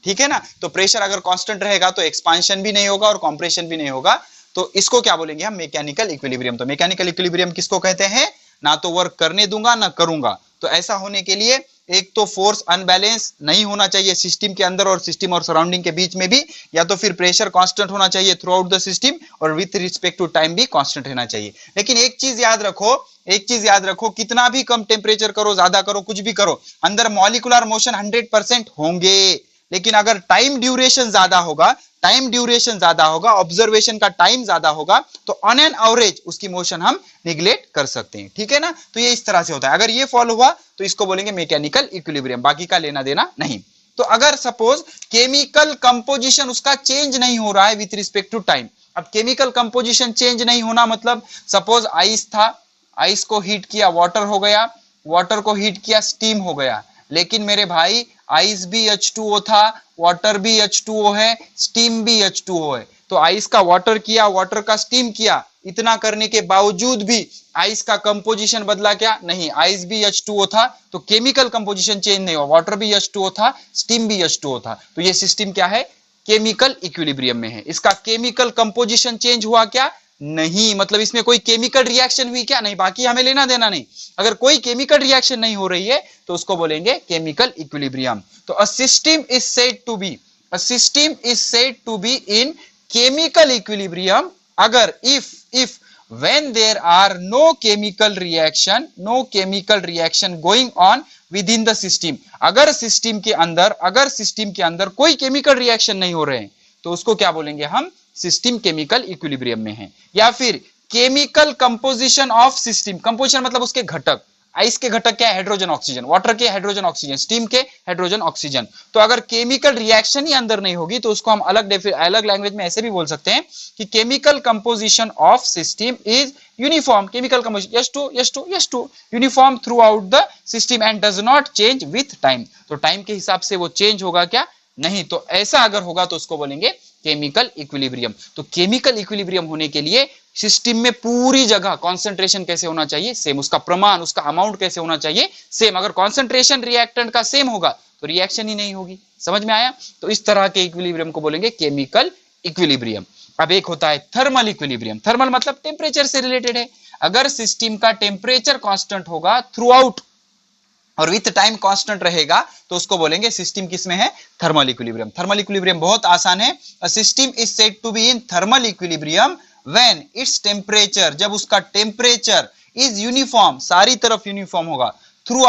ठीक है ना। तो प्रेशर अगर कांस्टेंट रहेगा तो एक्सपांशन भी नहीं होगा और कंप्रेशन भी नहीं होगा। तो इसको क्या बोलेंगे हम? Mechanical equilibrium. तो मैकेनिकल इक्विलिब्रियम किसको कहते हैं? ना तो वर्क करने दूंगा ना करूंगा। तो ऐसा होने के लिए एक तो फोर्स अनबैलेंस नहीं होना चाहिए सिस्टम के अंदर और सिस्टम और सराउंडिंग के बीच में भी, या तो फिर प्रेशर कांस्टेंट होना चाहिए थ्रू आउट द सिस्टम और विथ रिस्पेक्ट टू टाइम भी कांस्टेंट रहना चाहिए। लेकिन एक चीज याद रखो, कितना भी कम टेम्परेचर करो, ज्यादा करो, कुछ भी करो, अंदर मॉलिक्यूलर मोशन 100% होंगे। लेकिन अगर टाइम ड्यूरेशन ज्यादा होगा, ऑब्जर्वेशन का टाइम ज्यादा होगा, तो ऑन एन एवरेज उसकी मोशन हम निगलेक्ट कर सकते हैं, ठीक है ना। तो ये इस तरह से होता है। अगर ये फॉलो हुआ तो इसको बोलेंगे मैकेनिकल इक्विलिब्रियम, बाकी का लेना देना नहीं। तो अगर सपोज केमिकल कंपोजिशन उसका चेंज नहीं हो रहा है विथ रिस्पेक्ट टू टाइम। अब केमिकल कंपोजिशन चेंज नहीं होना मतलब सपोज आइस था, आइस को हीट किया वाटर हो गया, वाटर को हीट किया स्टीम हो गया। लेकिन मेरे भाई आइस भी H2O था, वाटर भी H2O है, स्टीम भी H2O है। तो आइस का वाटर किया, वाटर का स्टीम किया, इतना करने के बावजूद भी आइस का कंपोजिशन बदला क्या? नहीं। आइस भी H2O था तो केमिकल कंपोजिशन चेंज नहीं हुआ, वाटर भी H2O था, स्टीम भी H2O था। तो ये सिस्टम क्या है? केमिकल इक्विलिब्रियम में है। इसका केमिकल कंपोजिशन चेंज हुआ क्या? नहीं। मतलब इसमें कोई केमिकल रिएक्शन हुई क्या? नहीं। बाकी हमें लेना देना नहीं। अगर कोई केमिकल रिएक्शन नहीं हो रही है तो उसको बोलेंगे केमिकल इक्विलिब्रियम। तो a system is said to be in chemical equilibrium अगर if when there are no chemical reaction going on within the system। अगर सिस्टम के अंदर कोई केमिकल रिएक्शन नहीं हो रहे हैं तो उसको क्या बोलेंगे हम? सिस्टम केमिकल इक्विलिब्रियम में है। या फिर chemical composition of system, composition मतलब उसके घटक, आइस के घटक क्या है? हाइड्रोजन ऑक्सीजन, वाटर के हाइड्रोजन ऑक्सीजन, स्टीम के हाइड्रोजन ऑक्सीजन। तो अगर केमिकल रिएक्शन ही अंदर नहीं होगी तो उसको हम अलग लैंग्वेज में ऐसे भी बोल सकते हैं कि chemical composition of system is uniform. Chemical composition H2 uniform through out the system and does not change with time. तो टाइम के हिसाब से वो चेंज होगा क्या? नहीं। तो ऐसा अगर होगा तो उसको बोलेंगे केमिकल इक्विलिब्रियम। तो केमिकल इक्विलिब्रियम होने के लिए सिस्टम में पूरी जगह कॉन्सेंट्रेशन कैसे होना चाहिए? सेम। उसका प्रमाण, उसका अमाउंट कैसे होना चाहिए? सेम। अगर कॉन्सेंट्रेशन रिएक्टेंट का सेम होगा तो रिएक्शन ही नहीं होगी। समझ में आया? तो इस तरह के इक्विलिब्रियम को बोलेंगे केमिकल इक्विलिब्रियम। अब एक होता है थर्मल इक्विलिब्रियम। थर्मल मतलब टेम्परेचर से रिलेटेड है। अगर सिस्टम का टेम्परेचर कांस्टेंट होगा थ्रू आउट और विथ टाइम कांस्टेंट रहेगा तो उसको बोलेंगे सिस्टम किसमें है? Thermal equilibrium. थर्मल इक्विलिब्रियम बहुत आसान है। A system is said to be in thermal equilibrium when its temperature, जब उसका टेम्परेचर इज यूनिफॉर्म, सारी तरफ यूनिफॉर्म होगा, through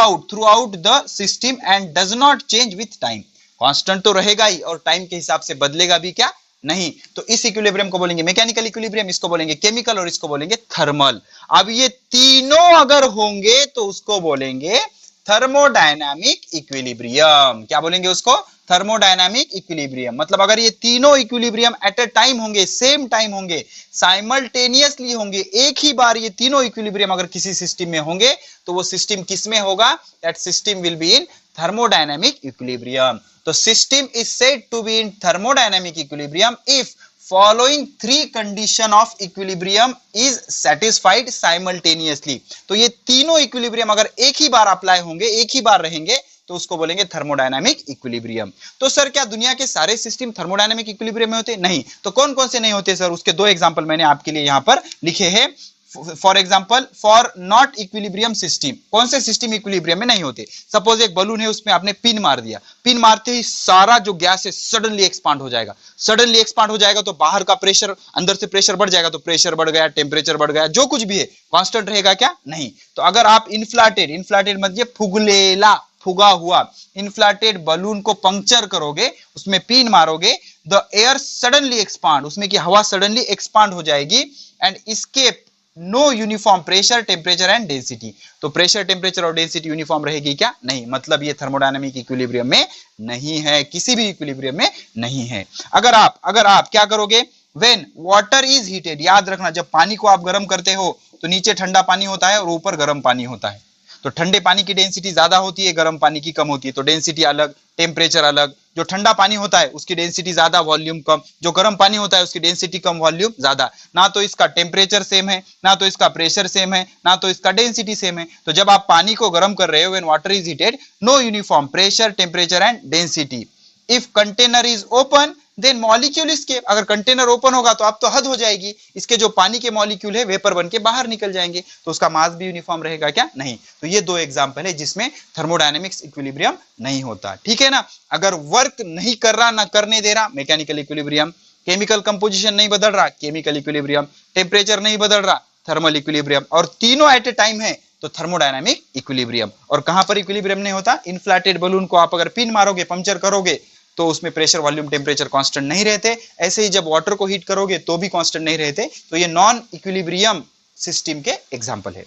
out the system and does not change with time. Constant तो रहेगा ही और टाइम के हिसाब से बदलेगा भी क्या? नहीं। तो इस इक्विलिब्रियम को बोलेंगे मैकेनिकल इक्विलिब्रियम, इसको बोलेंगे केमिकल और इसको बोलेंगे थर्मल। अब ये तीनों अगर होंगे तो उसको बोलेंगे थर्मोडायनामिक इक्विलिब्रियम। क्या बोलेंगे उसको? Thermodynamic equilibrium. मतलब अगर ये तीनों इक्विलिब्रियम एट अ टाइम होंगे, सेम टाइम होंगे, साइमल्टेनियसली होंगे, एक ही बार ये तीनों इक्विलिब्रियम अगर किसी सिस्टम में होंगे तो वो सिस्टम किसमें होगा? That system will be in thermodynamic equilibrium। तो system is said to be in thermodynamic equilibrium if following three condition of equilibrium is satisfied simultaneously। तो ये तीनों इक्विलिब्रियम अगर एक ही बार अप्लाई होंगे, एक ही बार रहेंगे तो उसको बोलेंगे थर्मोडायनामिक इक्विलिब्रियम। तो सर क्या दुनिया के सारे सिस्टम थर्मोडायनामिक इक्विलिब्रियम में होते? नहीं। तो कौन कौन से नहीं होते सर? उसके दो एग्जांपल मैंने आपके लिए यहां पर लिखे हैं। For example, for not equilibrium system, कौन से सिस्टम इक्विलिब्रियम में नहीं होते? सपोज एक बलून है, उसमें आपने पिन मार दिया, पिन मारते ही सारा जो गैस है सडनली एक्सपांड हो जाएगा। सडनली एक्सपांड हो जाएगा तो बाहर का प्रेशर, अंदर से प्रेशर बढ़ जाएगा, तो प्रेशर बढ़ गया, टेम्परेचर बढ़ गया, जो कुछ भी है कांस्टेंट रहेगा क्या? नहीं। तो अगर आप इन्फ्लाटेड मतलब फुगलेला, फुगा हुआ इन्फ्लाटेड बलून को पंक्चर करोगे, उसमें पिन मारोगे, द एयर सडनली एक्सपांड, उसमें की हवा सडनली एक्सपांड हो जाएगी and escape no uniform pressure, temperature and density. तो प्रेशर, टेम्परेचर और डेंसिटी यूनिफॉर्म रहेगी क्या? नहीं। मतलब ये थर्मोडायनामिक इक्विलिब्रियम में नहीं है, किसी भी इक्विलिब्रियम में नहीं है। अगर आप क्या करोगे? व्हेन वाटर इज हीटेड, याद रखना जब पानी को आप गर्म करते हो तो नीचे ठंडा पानी होता है और ऊपर गर्म पानी होता है। तो ठंडे पानी की डेंसिटी ज्यादा होती है, गर्म पानी की कम होती है, तो डेंसिटी अलग, टेम्परेचर अलग, जो ठंडा पानी होता है उसकी डेंसिटी ज्यादा, वॉल्यूम कम, जो गर्म पानी होता है उसकी डेंसिटी कम, वॉल्यूम ज्यादा। ना तो इसका टेम्परेचर सेम है, ना तो इसका प्रेशर सेम है, ना तो इसका डेंसिटी सेम है। तो जब आप पानी को गर्म कर रहे हो, when water is heated, no uniform pressure, temperature and density. If container is open then molecule escape, अगर कंटेनर ओपन होगा तो अब तो हद हो जाएगी, इसके जो पानी के मॉलिक्यूल है वेपर बन के बाहर निकल जाएंगे, तो उसका मास भी यूनिफॉर्म रहेगा क्या? नहीं। तो ये दो एग्जांपल है जिसमें थर्मोडायनेमिक्स इक्विलिब्रियम नहीं होता, ठीक है ना। अगर वर्क नहीं कर रहा, ना करने दे रहा, मैकेनिकल इक्विलिब्रियम। केमिकल कंपोजिशन नहीं बदल रहा, केमिकल इक्विलिब्रियम। टेम्परेचर नहीं बदल रहा, थर्मल इक्विलिब्रियम। और तीनों एट ए टाइम है तो थर्मोडायनामिक इक्विलिब्रियम। और कहां पर इक्विलिब्रियम नहीं होता? इन्फ्लेटेड बलून को आप अगर पिन मारोगे, पंचर करोगे, तो उसमें प्रेशर, वॉल्यूम, टेम्परेचर कांस्टेंट नहीं रहते। ऐसे ही जब वाटर को हीट करोगे तो भी कांस्टेंट नहीं रहते। तो ये नॉन इक्विलिब्रियम सिस्टम के एग्जांपल है।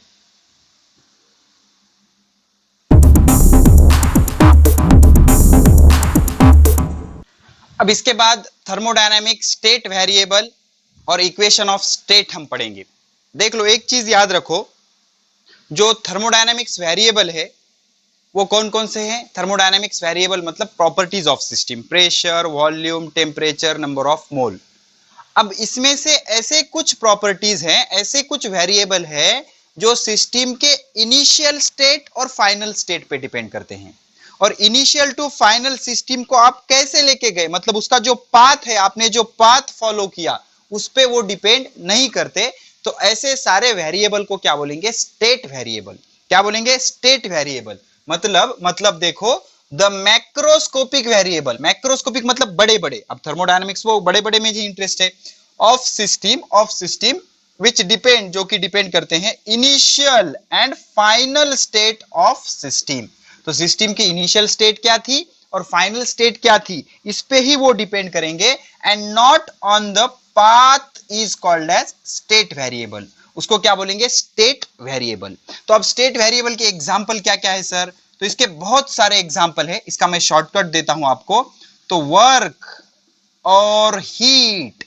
अब इसके बाद थर्मोडायनामिक स्टेट वेरिएबल और इक्वेशन ऑफ स्टेट हम पढ़ेंगे। देख लो, एक चीज याद रखो, जो थर्मोडायनामिक्स वेरिएबल है वो कौन कौन से हैं? थर्मोडायनेमिक्स वेरिएबल मतलब properties of system, pressure, volume, temperature, number of मोल। अब इसमें से ऐसे कुछ प्रॉपर्टीज हैं, ऐसे कुछ वेरिएबल है जो सिस्टम के इनिशियल स्टेट और फाइनल स्टेट पे डिपेंड करते हैं। और इनिशियल टू फाइनल सिस्टम को आप कैसे लेके गए, मतलब उसका जो पाथ है, आपने जो पाथ फॉलो किया उस पे वो डिपेंड नहीं करते। तो ऐसे सारे वेरिएबल को क्या बोलेंगे? State variable. क्या बोलेंगे? State variable. मतलब देखो, द मैक्रोस्कोपिक वेरिएबल, मैक्रोस्कोपिक मतलब बड़े बड़े, अब थर्मोडायनेमिक्स वो बड़े बड़े में ही इंटरेस्ट है, ऑफ सिस्टम विच डिपेंड, जो कि डिपेंड करते हैं initial and final state of system. तो सिस्टम की इनिशियल स्टेट क्या थी और फाइनल स्टेट क्या थी, इस पे ही वो डिपेंड करेंगे। And not on the path is called as state variable. उसको क्या बोलेंगे? State variable. तो अब स्टेट वेरिएबल के एग्जांपल क्या क्या है सर? तो इसके बहुत सारे एग्जांपल है, इसका मैं शॉर्टकट देता हूं आपको। तो वर्क और हीट,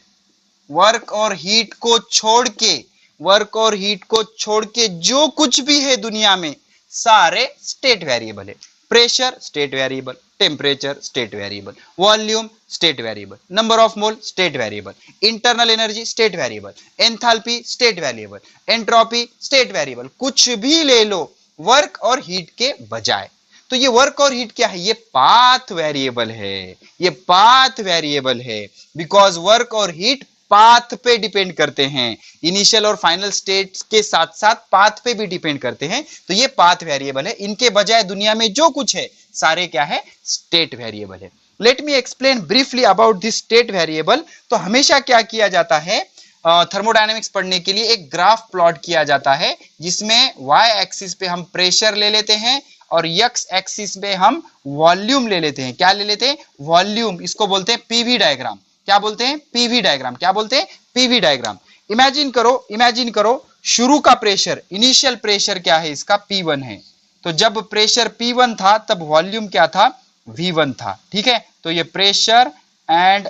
वर्क और हीट को छोड़ के, वर्क और हीट को छोड़ के जो कुछ भी है दुनिया में सारे स्टेट वेरिएबल है। Pressure state variable, temperature state variable, volume state variable, number of mole state variable, internal energy state variable, enthalpy state variable, entropy state variable, कुछ भी ले लो वर्क और हीट के बजाय। तो ये वर्क और हीट क्या है? ये पाथ वेरिएबल है, ये पाथ वेरिएबल है, बिकॉज वर्क और हीट पाथ पे डिपेंड करते हैं, इनिशियल और फाइनल स्टेट के साथ साथ पाथ पे भी डिपेंड करते हैं। तो ये पाथ वेरिएबल है। इनके बजाय दुनिया में जो कुछ है सारे क्या है? स्टेट वेरिएबल है। Let me explain briefly about this state variable. तो हमेशा क्या किया जाता है थर्मोडायनेमिक्स पढ़ने के लिए? एक ग्राफ प्लॉट किया जाता है जिसमें y एक्सिस पे हम प्रेशर ले लेते हैं और x एक्सिस पे हम वॉल्यूम ले लेते हैं। क्या ले लेते हैं? वॉल्यूम। इसको बोलते हैं पीवी डायग्राम। क्या बोलते हैं? PV diagram. क्या बोलते हैं? PV diagram. इमेजिन करो शुरू का प्रेशर, इनिशियल प्रेशर क्या है इसका? P1 है। तो जब प्रेशर P1 था तब वॉल्यूम क्या था? V1 था। ठीक है, तो ये pressure and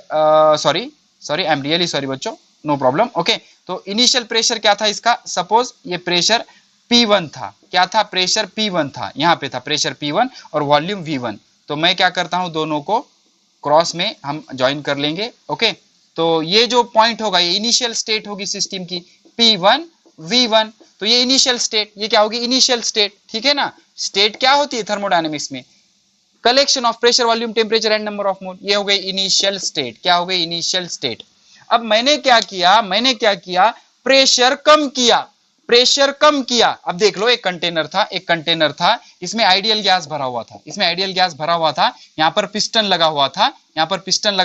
sorry I am really sorry बच्चों, नो प्रॉब्लम। ओके, तो इनिशियल प्रेशर क्या था इसका? सपोज ये प्रेशर P1 था। क्या था? प्रेशर P1 था, यहां पे था प्रेशर P1 और वॉल्यूम V1। तो मैं क्या करता हूं, दोनों को क्रॉस में हम ज्वाइन कर लेंगे। ओके, तो ये जो पॉइंट होगा ये इनिशियल स्टेट होगी सिस्टम की, P1 V1। तो ये इनिशियल स्टेट, ये क्या होगी? Initial state. ठीक है ना। स्टेट क्या होती है थर्मोडायनेमिक्स में? Collection of pressure, volume, temperature and number of मोल। ये हो गई इनिशियल स्टेट। क्या हो गई? Initial state. अब मैंने क्या किया? प्रेशर कम किया, प्रेशर कम किया। अब देख लो, एक कंटेनर था, इसमें आइडियल गैस भरा हुआ था, यहाँ पर पिस्टन लगा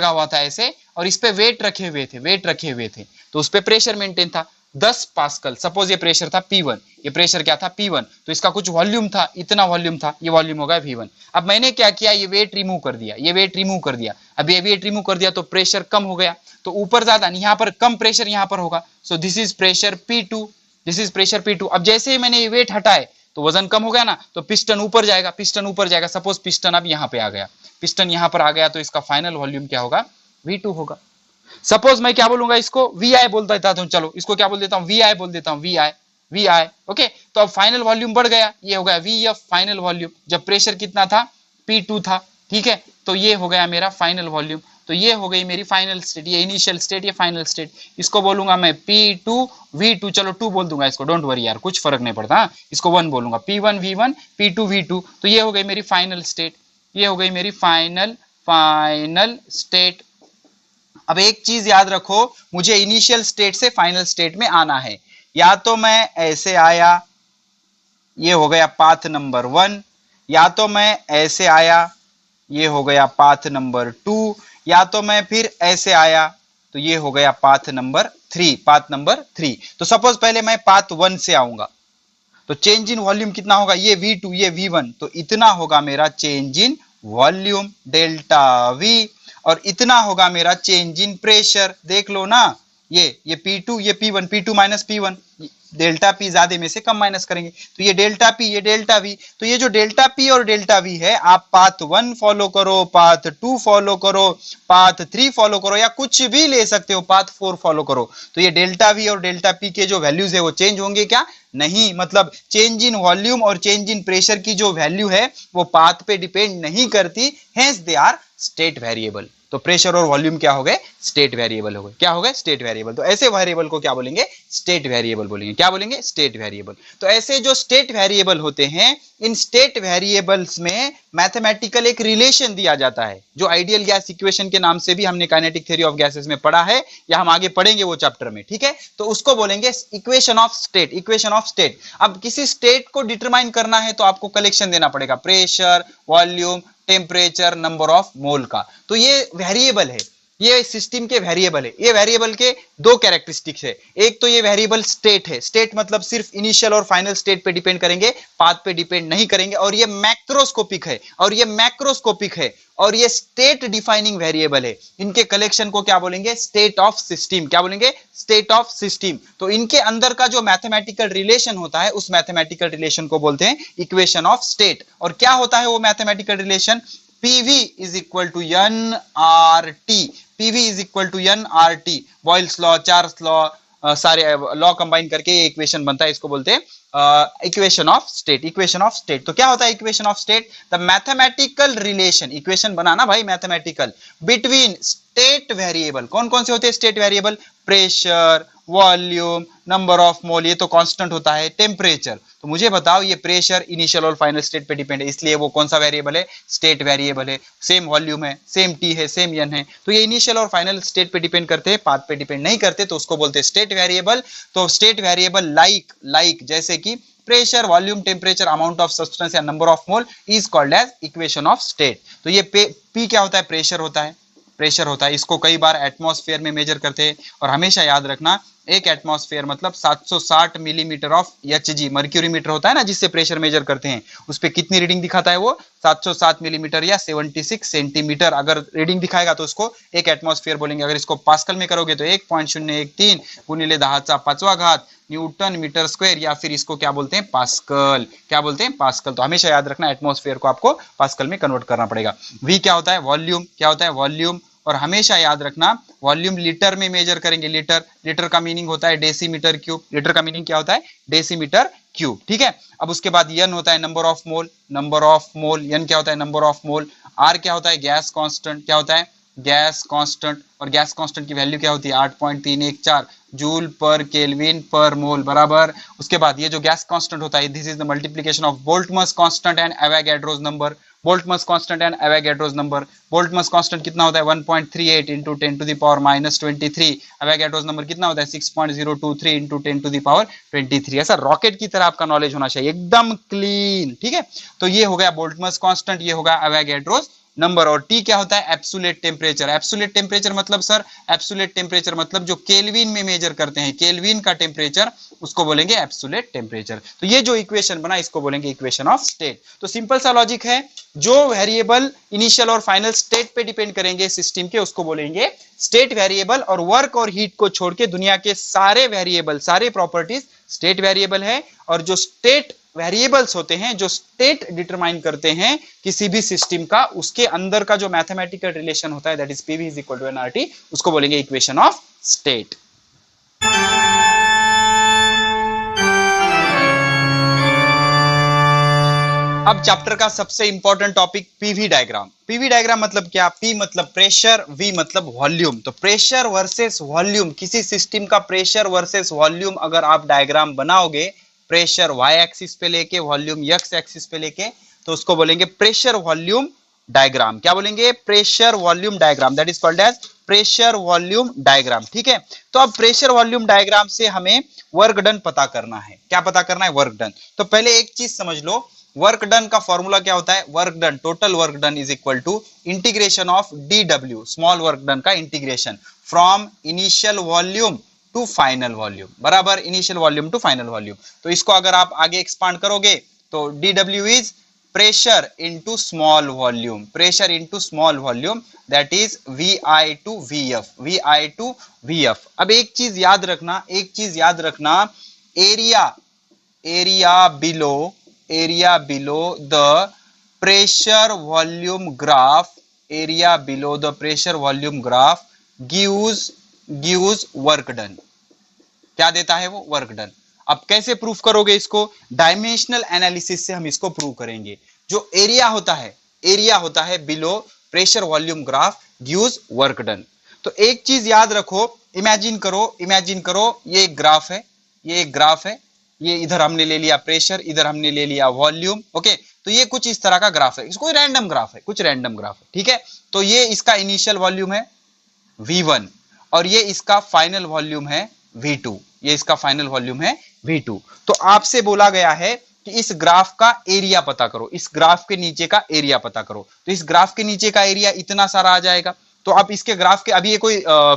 हुआ था, ऐसे, और इस पे वेट रखे हुए थे, तो उस पे प्रेशर मेंटेन था 10 पास्कल। सपोज ये प्रेशर था P1, ये प्रेशर क्या था? P1। तो इसका कुछ वॉल्यूम था, इतना वॉल्यूम था, ये वॉल्यूम होगा V1। अब मैंने क्या किया? ये वेट रिमूव कर दिया, अब ये वेट रिमूव कर दिया तो प्रेशर कम हो गया। तो ऊपर ज्यादा, यहाँ पर कम प्रेशर यहाँ पर होगा। सो दिस इज प्रेशर P2, अब जैसे ही मैंने ये वेट हटाए तो वजन कम हो गया ना, तो पिस्टन ऊपर जाएगा। सपोज पिस्टन अब यहाँ पे आ गया, पिस्टन यहाँ पर आ गया, तो इसका फाइनल वॉल्यूम क्या होगा? V2 होगा। सपोज मैं क्या बोलूंगा इसको? VI बोल देता हूं, चलो इसको क्या बोल देता हूं? VI बोल देता हूं, VI। ओके, तो अब फाइनल वॉल्यूम बढ़ गया, ये हो गया VF फाइनल वॉल्यूम। जब प्रेशर कितना था? P2 था। ठीक है, तो ये हो गया मेरा फाइनल वॉल्यूम। तो ये हो गई मेरी फाइनल स्टेट, ये इनिशियल स्टेट, ये फाइनल स्टेट। इसको बोलूंगा मैं P2 V2, चलो 2 बोल दूंगा इसको, डोंट वरी यार, कुछ फर्क नहीं पड़ता। इसको 1 बोलूंगा, P1 V1 P2 V2। तो ये हो गई मेरी फाइनल स्टेट, ये हो गई मेरी फाइनल स्टेट। अब एक चीज याद रखो, मुझे इनिशियल स्टेट से फाइनल स्टेट में आना है। या तो मैं ऐसे आया, ये हो गया पाथ नंबर 1, या तो मैं ऐसे आया, ये हो गया पाथ नंबर 2, या तो मैं फिर ऐसे आया, तो ये हो गया पाथ नंबर 3, पाथ नंबर 3। तो सपोज पहले मैं पाथ 1 से आऊंगा, तो चेंज इन वॉल्यूम कितना होगा, ये V2 ये V1, तो इतना होगा मेरा change in volume delta V, और इतना होगा मेरा चेंज इन प्रेशर। देख लो ना, ये P2 ये P1, P2 minus P1, delta P ज्यादा में से कम माइनस करेंगे, तो ये डेल्टा P ये डेल्टा V। तो ये जो डेल्टा P और डेल्टा V है, आप पाथ 1 फॉलो करो, पाथ 2 फॉलो करो, पाथ 3 फॉलो करो, या कुछ भी ले सकते हो, पाथ 4 फॉलो करो। तो ये डेल्टा V और डेल्टा P के जो वैल्यूज है वो चेंज होंगे क्या? नहीं, मतलब चेंज इन वॉल्यूम और चेंज इन प्रेशर की जो वैल्यू है वो पाथ पे डिपेंड नहीं करती, hence they are state variable. तो प्रेशर और वॉल्यूम क्या हो गए? स्टेट वेरिएबल हो गए। क्या हो गए? State variable. तो ऐसे वेरिएबल को क्या बोलेंगे? स्टेट वेरिएबल बोलेंगे। क्या बोलेंगे? State variable. तो ऐसे जो स्टेट वेरिएबल होते हैं, इन स्टेट वेरिएबल्स में मैथमेटिकल एक रिलेशन दिया जाता है, जो आइडियल गैस इक्वेशन के नाम से भी हमने काइनेटिक थ्योरी ऑफ गैसेस में पढ़ा है, या हम आगे पढ़ेंगे वो चैप्टर में, ठीक है। तो उसको बोलेंगे equation of state, equation of state. अब किसी स्टेट को डिटरमाइन करना है तो आपको कलेक्शन देना पड़ेगा, pressure, volume, temperature, number of मोल का। तो ये वेरिएबल है, ये सिस्टम के वेरिएबल है। ये वेरिएबल के दो कैरेक्टरिस्टिक्स है, एक तो ये वेरिएबल स्टेट है, स्टेट मतलब सिर्फ इनिशियल और फाइनल स्टेट पे डिपेंड करेंगे, पाथ पे डिपेंड नहीं करेंगे, और ये मैक्रोस्कोपिक है, और ये मैक्रोस्कोपिक है, और ये स्टेट डिफाइनिंग वेरिएबल है। इनके कलेक्शन को क्या बोलेंगे? State of system. क्या बोलेंगे? State of system. तो इनके अंदर का जो मैथमेटिकल रिलेशन होता है, उस मैथमेटिकल रिलेशन को बोलते हैं इक्वेशन ऑफ स्टेट। और क्या होता है वो mathematical relation? PV is equal to NRT, PV is equal to NRT, Boyle's law, Charles law, सारे लॉ कंबाइन करके ये इक्वेशन बनता है, इसको बोलते हैं equation of state. Equation of state. तो क्या होता है equation of state? The mathematical relation, equation बनाना भाई मैथमेटिकल, बिटवीन स्टेट वेरिएबल। कौन कौन से होते हैं state variable? Pressure, volume, number of मोल, ये तो कांस्टेंट होता है, टेम्परेचर। तो मुझे बताओ, ये प्रेशर इनिशियल और फाइनल स्टेट पे डिपेंड है, इसलिए वो कौन सा वेरिएबल है? स्टेट वेरिएबल है। सेम वॉल्यूम है, सेम T है, सेम N है, तो ये इनिशियल और फाइनल स्टेट पे डिपेंड करते हैं, पाथ पे डिपेंड नहीं करते, तो उसको बोलते हैं स्टेट वेरिएबल। तो स्टेट वेरिएबल लाइक जैसे कि pressure, volume, temperature, amount of substance या number of mole is called as equation of state. तो ये P क्या होता है? प्रेशर होता है, प्रेशर होता है। इसको कई बार एटमॉस्फेयर में मेजर करते हैं, और हमेशा याद रखना, एक एटमॉस्फेयर मतलब 760 millimetre of Hg, mercury metre होता है ना जिससे प्रेशर मेजर करते हैं, उस पे कितनी रीडिंग दिखाता है वो? 707 मिलीमीटर या 76 सेंटीमीटर अगर रीडिंग दिखाएगा तो उसको एक एटमॉस्फेयर बोलेंगे। अगर इसको पास्कल में करोगे तो 1.013 गुणिले 10⁵ न्यूटन मीटर स्क्वायर, या फिर इसको क्या बोलते हैं? पास्कल। क्या बोलते हैं? पास्कल। तो हमेशा याद रखना, एटमॉस्फेयर को आपको पास्कल में कन्वर्ट करना पड़ेगा। V क्या होता है? वॉल्यूम। क्या होता है? वॉल्यूम। और हमेशा याद रखना, वॉल्यूम लीटर में मेजर करेंगे, लीटर का मीनिंग होता है डेसीमीटर क्यूब। लीटर का मीनिंग क्या होता है? डेसीमीटर क्यूब, ठीक है। अब उसके बाद N होता है number of mole, number of mole. N क्या होता है? Number of mole. R क्या होता है? Gas constant. क्या होता है? Gas constant. और गैस कांस्टेंट की वैल्यू क्या होती है? 8.314 जूल पर केल्विन पर मोल, बराबर। उसके बाद ये जो गैस कांस्टेंट होता है, this is the multiplication of Boltzmann constant and Avogadro's number. Boltzmann constant and Avogadro's number. Boltzmann constant कितना होता है? 1.38 into 10 to the power -23। Avogadro's number कितना होता है? 6.023 इंटू 10 टू द पावर 23। ऐसा रॉकेट की तरह आपका नॉलेज होना चाहिए, एकदम क्लीन, ठीक है। तो ये हो गया बोल्ट्जमान कांस्टेंट, ये होगा एवोगाड्रोस नंबर। और T क्या होता है? Absolute temperature. एब्सोल्यूट टेम्परेचर मतलब सर, एब्सोल्यूट टेम्परेचर मतलब जो केल्विन में मेजर करते हैं, केल्विन का टेम्परेचर, उसको बोलेंगे एब्सोल्यूट टेम्परेचर। तो ये जो इक्वेशन बना, इसको बोलेंगे इक्वेशन ऑफ स्टेट। तो सिंपल सा लॉजिक है, जो वेरिएबल इनिशियल और फाइनल स्टेट पे डिपेंड करेंगे सिस्टम के, उसको बोलेंगे स्टेट वेरिएबल। और वर्क और हीट को छोड़ के दुनिया के सारे वेरिएबल, सारे प्रॉपर्टीज स्टेट वेरिएबल है। और जो स्टेट वेरिएबल्स होते हैं, जो स्टेट डिटरमाइन करते हैं किसी भी सिस्टम का, उसके अंदर का जो मैथमेटिकल रिलेशन होता है, that is PV is equal to NRT, उसको बोलेंगे इक्वेशन ऑफ स्टेट। अब चैप्टर का सबसे important topic PV diagram. PV diagram मतलब क्या? पी मतलब प्रेशर, वी मतलब वॉल्यूम। तो प्रेशर वर्सेस वॉल्यूम, किसी सिस्टम का प्रेशर वर्सेस वॉल्यूम अगर आप डायग्राम बनाओगे, प्रेशर वाई एक्सिस पे लेके वॉल्यूम एक्स एक्सिस पे लेके, तो उसको बोलेंगे प्रेशर वॉल्यूम डायग्राम। क्या बोलेंगे? Pressure volume diagram, that is called as pressure volume diagram. ठीक है, तो अब प्रेशर वॉल्यूम डायग्राम से हमें वर्क डन पता करना है। क्या पता करना है? Work done. तो पहले एक चीज समझ लो, वर्क डन का फॉर्मूला क्या होता है? Work done, total work done is equal to integration of D W, small work done का integration from initial volume to final volume, बराबर, initial volume to final volume. तो इसको अगर आप आगे एक्सपांड करोगे तो D W is pressure into small volume, pressure into small volume, that is VI to VF, VI to VF। अब एक चीज याद रखना, एक चीज याद रखना, area, area below the pressure volume graph, area below the pressure volume graph gives work done. क्या देता है वो? Work done. अब कैसे प्रूफ करोगे इसको? डायमेंशनल एनालिसिस से हम इसको प्रूव करेंगे। जो एरिया होता है below pressure volume graph gives work done. तो एक चीज याद रखो, इमेजिन करो ये एक ग्राफ है, ये इधर हमने ले लिया प्रेशर, इधर हमने ले लिया वॉल्यूम। ओके, तो ये कुछ इस तरह का ग्राफ है, इसको रैंडम ग्राफ है, कुछ रैंडम ग्राफ है। ठीक है, तो ये इसका इनिशियल वॉल्यूम है V1 और ये इसका फाइनल वॉल्यूम है V2, ये इसका फाइनल वॉल्यूम है V2। तो आपसे बोला गया है कि इस ग्राफ का एरिया पता करो, इस ग्राफ के नीचे का एरिया पता करो। तो इस ग्राफ के नीचे का एरिया इतना सारा आ जाएगा। तो अब इसके ग्राफ के, अभी ये कोई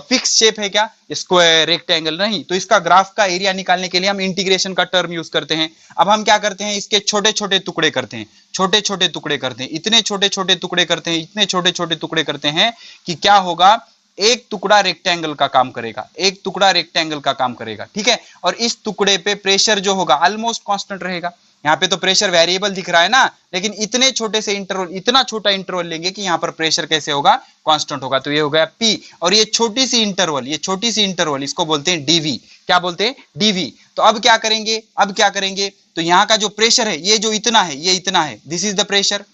फिक्स शेप है क्या? Square, rectangle? नहीं। तो इसका ग्राफ का एरिया निकालने के लिए हम इंटीग्रेशन का टर्म यूज करते हैं। अब हम क्या करते हैं? इसके छोटे छोटे टुकड़े करते हैं, छोटे छोटे टुकड़े करते हैं, इतने छोटे छोटे टुकड़े करते हैं, इतने छोटे छोटे टुकड़े करते हैं कि क्या होगा? एक टुकड़ा रेक्टेंगल का काम करेगा, एक टुकड़ा रेक्टेंगल का काम करेगा। ठीक है, और इस टुकड़े पे प्रेशर जो होगा ऑलमोस्ट कांस्टेंट रहेगा। यहाँ पे तो प्रेशर वेरिएबल दिख रहा है ना, लेकिन इतने छोटे से इंटरवल, इतना छोटा इंटरवल लेंगे कि यहाँ पर प्रेशर कैसे होगा? कांस्टेंट होगा। तो ये हो गया P, और ये छोटी सी इंटरवल इसको बोलते हैं डीवी। क्या बोलते हैं? डीवी। तो अब क्या करेंगे? तो यहाँ का जो प्रेशर है, ये जो इतना है, ये इतना है, दिस इज द प्रेशर,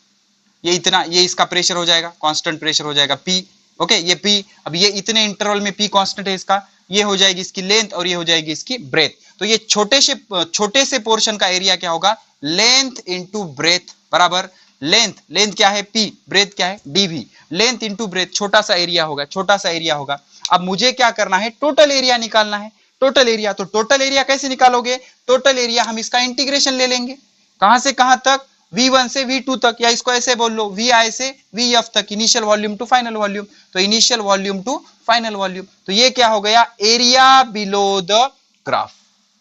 ये इतना, ये इसका प्रेशर हो जाएगा, कांस्टेंट प्रेशर हो जाएगा P। ओके, ये P, अब ये इतने इंटरवल में P कांस्टेंट है इसका, ये हो जाएगी इसकी लेंथ और ये हो जाएगी इसकी ब्रेथ। तो ये छोटे से पोर्शन का एरिया क्या होगा? लेंथ इंटू ब्रेथ, बराबर। लेंथ क्या है? P, ब्रेथ क्या है? dV। लेंथ इंटू ब्रेथ, छोटा सा एरिया होगा। अब मुझे क्या करना है? टोटल एरिया निकालना है। टोटल एरिया, तो टोटल एरिया कैसे निकालोगे? टोटल एरिया हम इसका इंटीग्रेशन ले लेंगे। कहां से कहां तक? V1 से V2 तक, या इसको ऐसे बोल लो VI से VF तक, initial volume to final volume. तो initial volume to final volume, तो ये क्या हो गया? Area below the graph,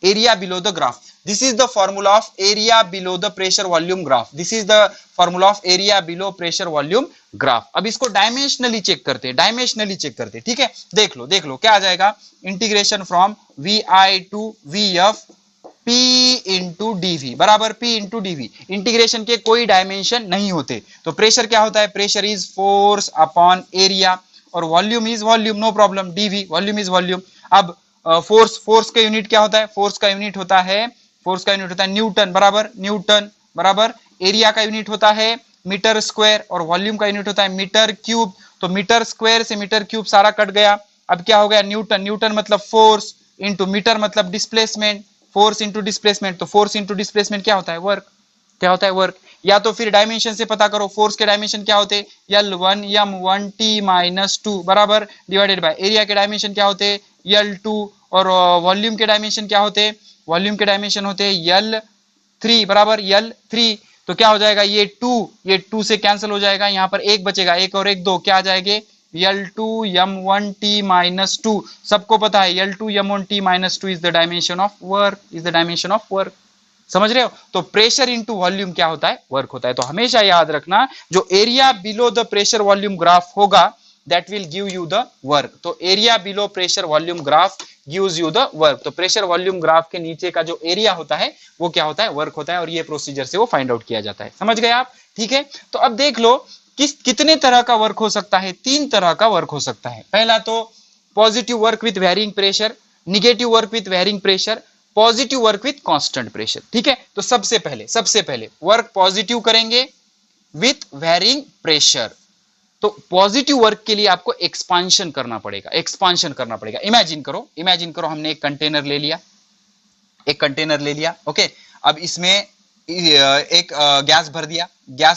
area below the graph. This is the formula of area below the pressure volume graph, this is the formula of area below pressure volume graph. अब इसको dimensionally check करते हैं, ठीक है। देख लो क्या आ जाएगा? Integration from VI to VF P into dV, बराबर P इंटू डीवी। इंटीग्रेशन के कोई डायमेंशन नहीं होते। तो प्रेशर क्या होता है? Pressure is force upon area, और volume is volume, no problem, DV, volume is volume. अब फोर्स का यूनिट क्या होता है? फोर्स का यूनिट होता है न्यूटन, बराबर। एरिया का यूनिट होता है मीटर स्क्वायर, और वॉल्यूम का यूनिट होता है मीटर क्यूब। तो मीटर स्क्वायर से मीटर क्यूब सारा कट गया। अब क्या हो गया? न्यूटन मतलब फोर्स, इंटू मीटर मतलब डिस्प्लेसमेंट, फोर्स इंटू डिस्प्लेसमेंट। तो फोर्स इंटू डिस्प्लेसमेंट क्या होता है? वर्क। या तो फिर डायमेंशन से पता करो, फोर्स के डायमेंशन क्या होते हैं? L1 M1 T-2, बराबर, डिवाइडेड बाय एरिया के डायमेंशन क्या होते हैं? L2, और वॉल्यूम के डायमेंशन क्या होते हैं? वॉल्यूम के डायमेंशन होते हैं L3, बराबर, L3। तो क्या हो जाएगा? ये 2 से कैंसिल हो जाएगा, यहाँ पर एक बचेगा, एक और एक 2, क्या आ जाएंगे? L2 M1 T-2। सबको पता है L2 M1 T-2 is the dimension of work, समझ रहे हो? तो प्रेशर इंटू वॉल्यूम क्या होता है? वर्क होता है। तो हमेशा याद रखना, जो area below the pressure volume graph होगा, that will give you the work. तो area below pressure volume graph gives you the work. तो प्रेशर वॉल्यूम ग्राफ के नीचे का जो एरिया होता है वो क्या होता है? वर्क होता है, और ये प्रोसीजर से वो फाइंड आउट किया जाता है। समझ गए आप? ठीक है, तो अब देख लो कितने तरह का वर्क हो सकता है? 3 तरह का वर्क हो सकता है। पहला तो positive work with varying pressure, negative work with varying pressure, positive work with constant pressure. ठीक है, तो सबसे पहले वर्क पॉजिटिव करेंगे विथ वेरिंग प्रेशर। तो पॉजिटिव वर्क के लिए आपको एक्सपांशन करना पड़ेगा। इमेजिन करो हमने एक कंटेनर ले लिया, ओके। अब इसमें एक गैस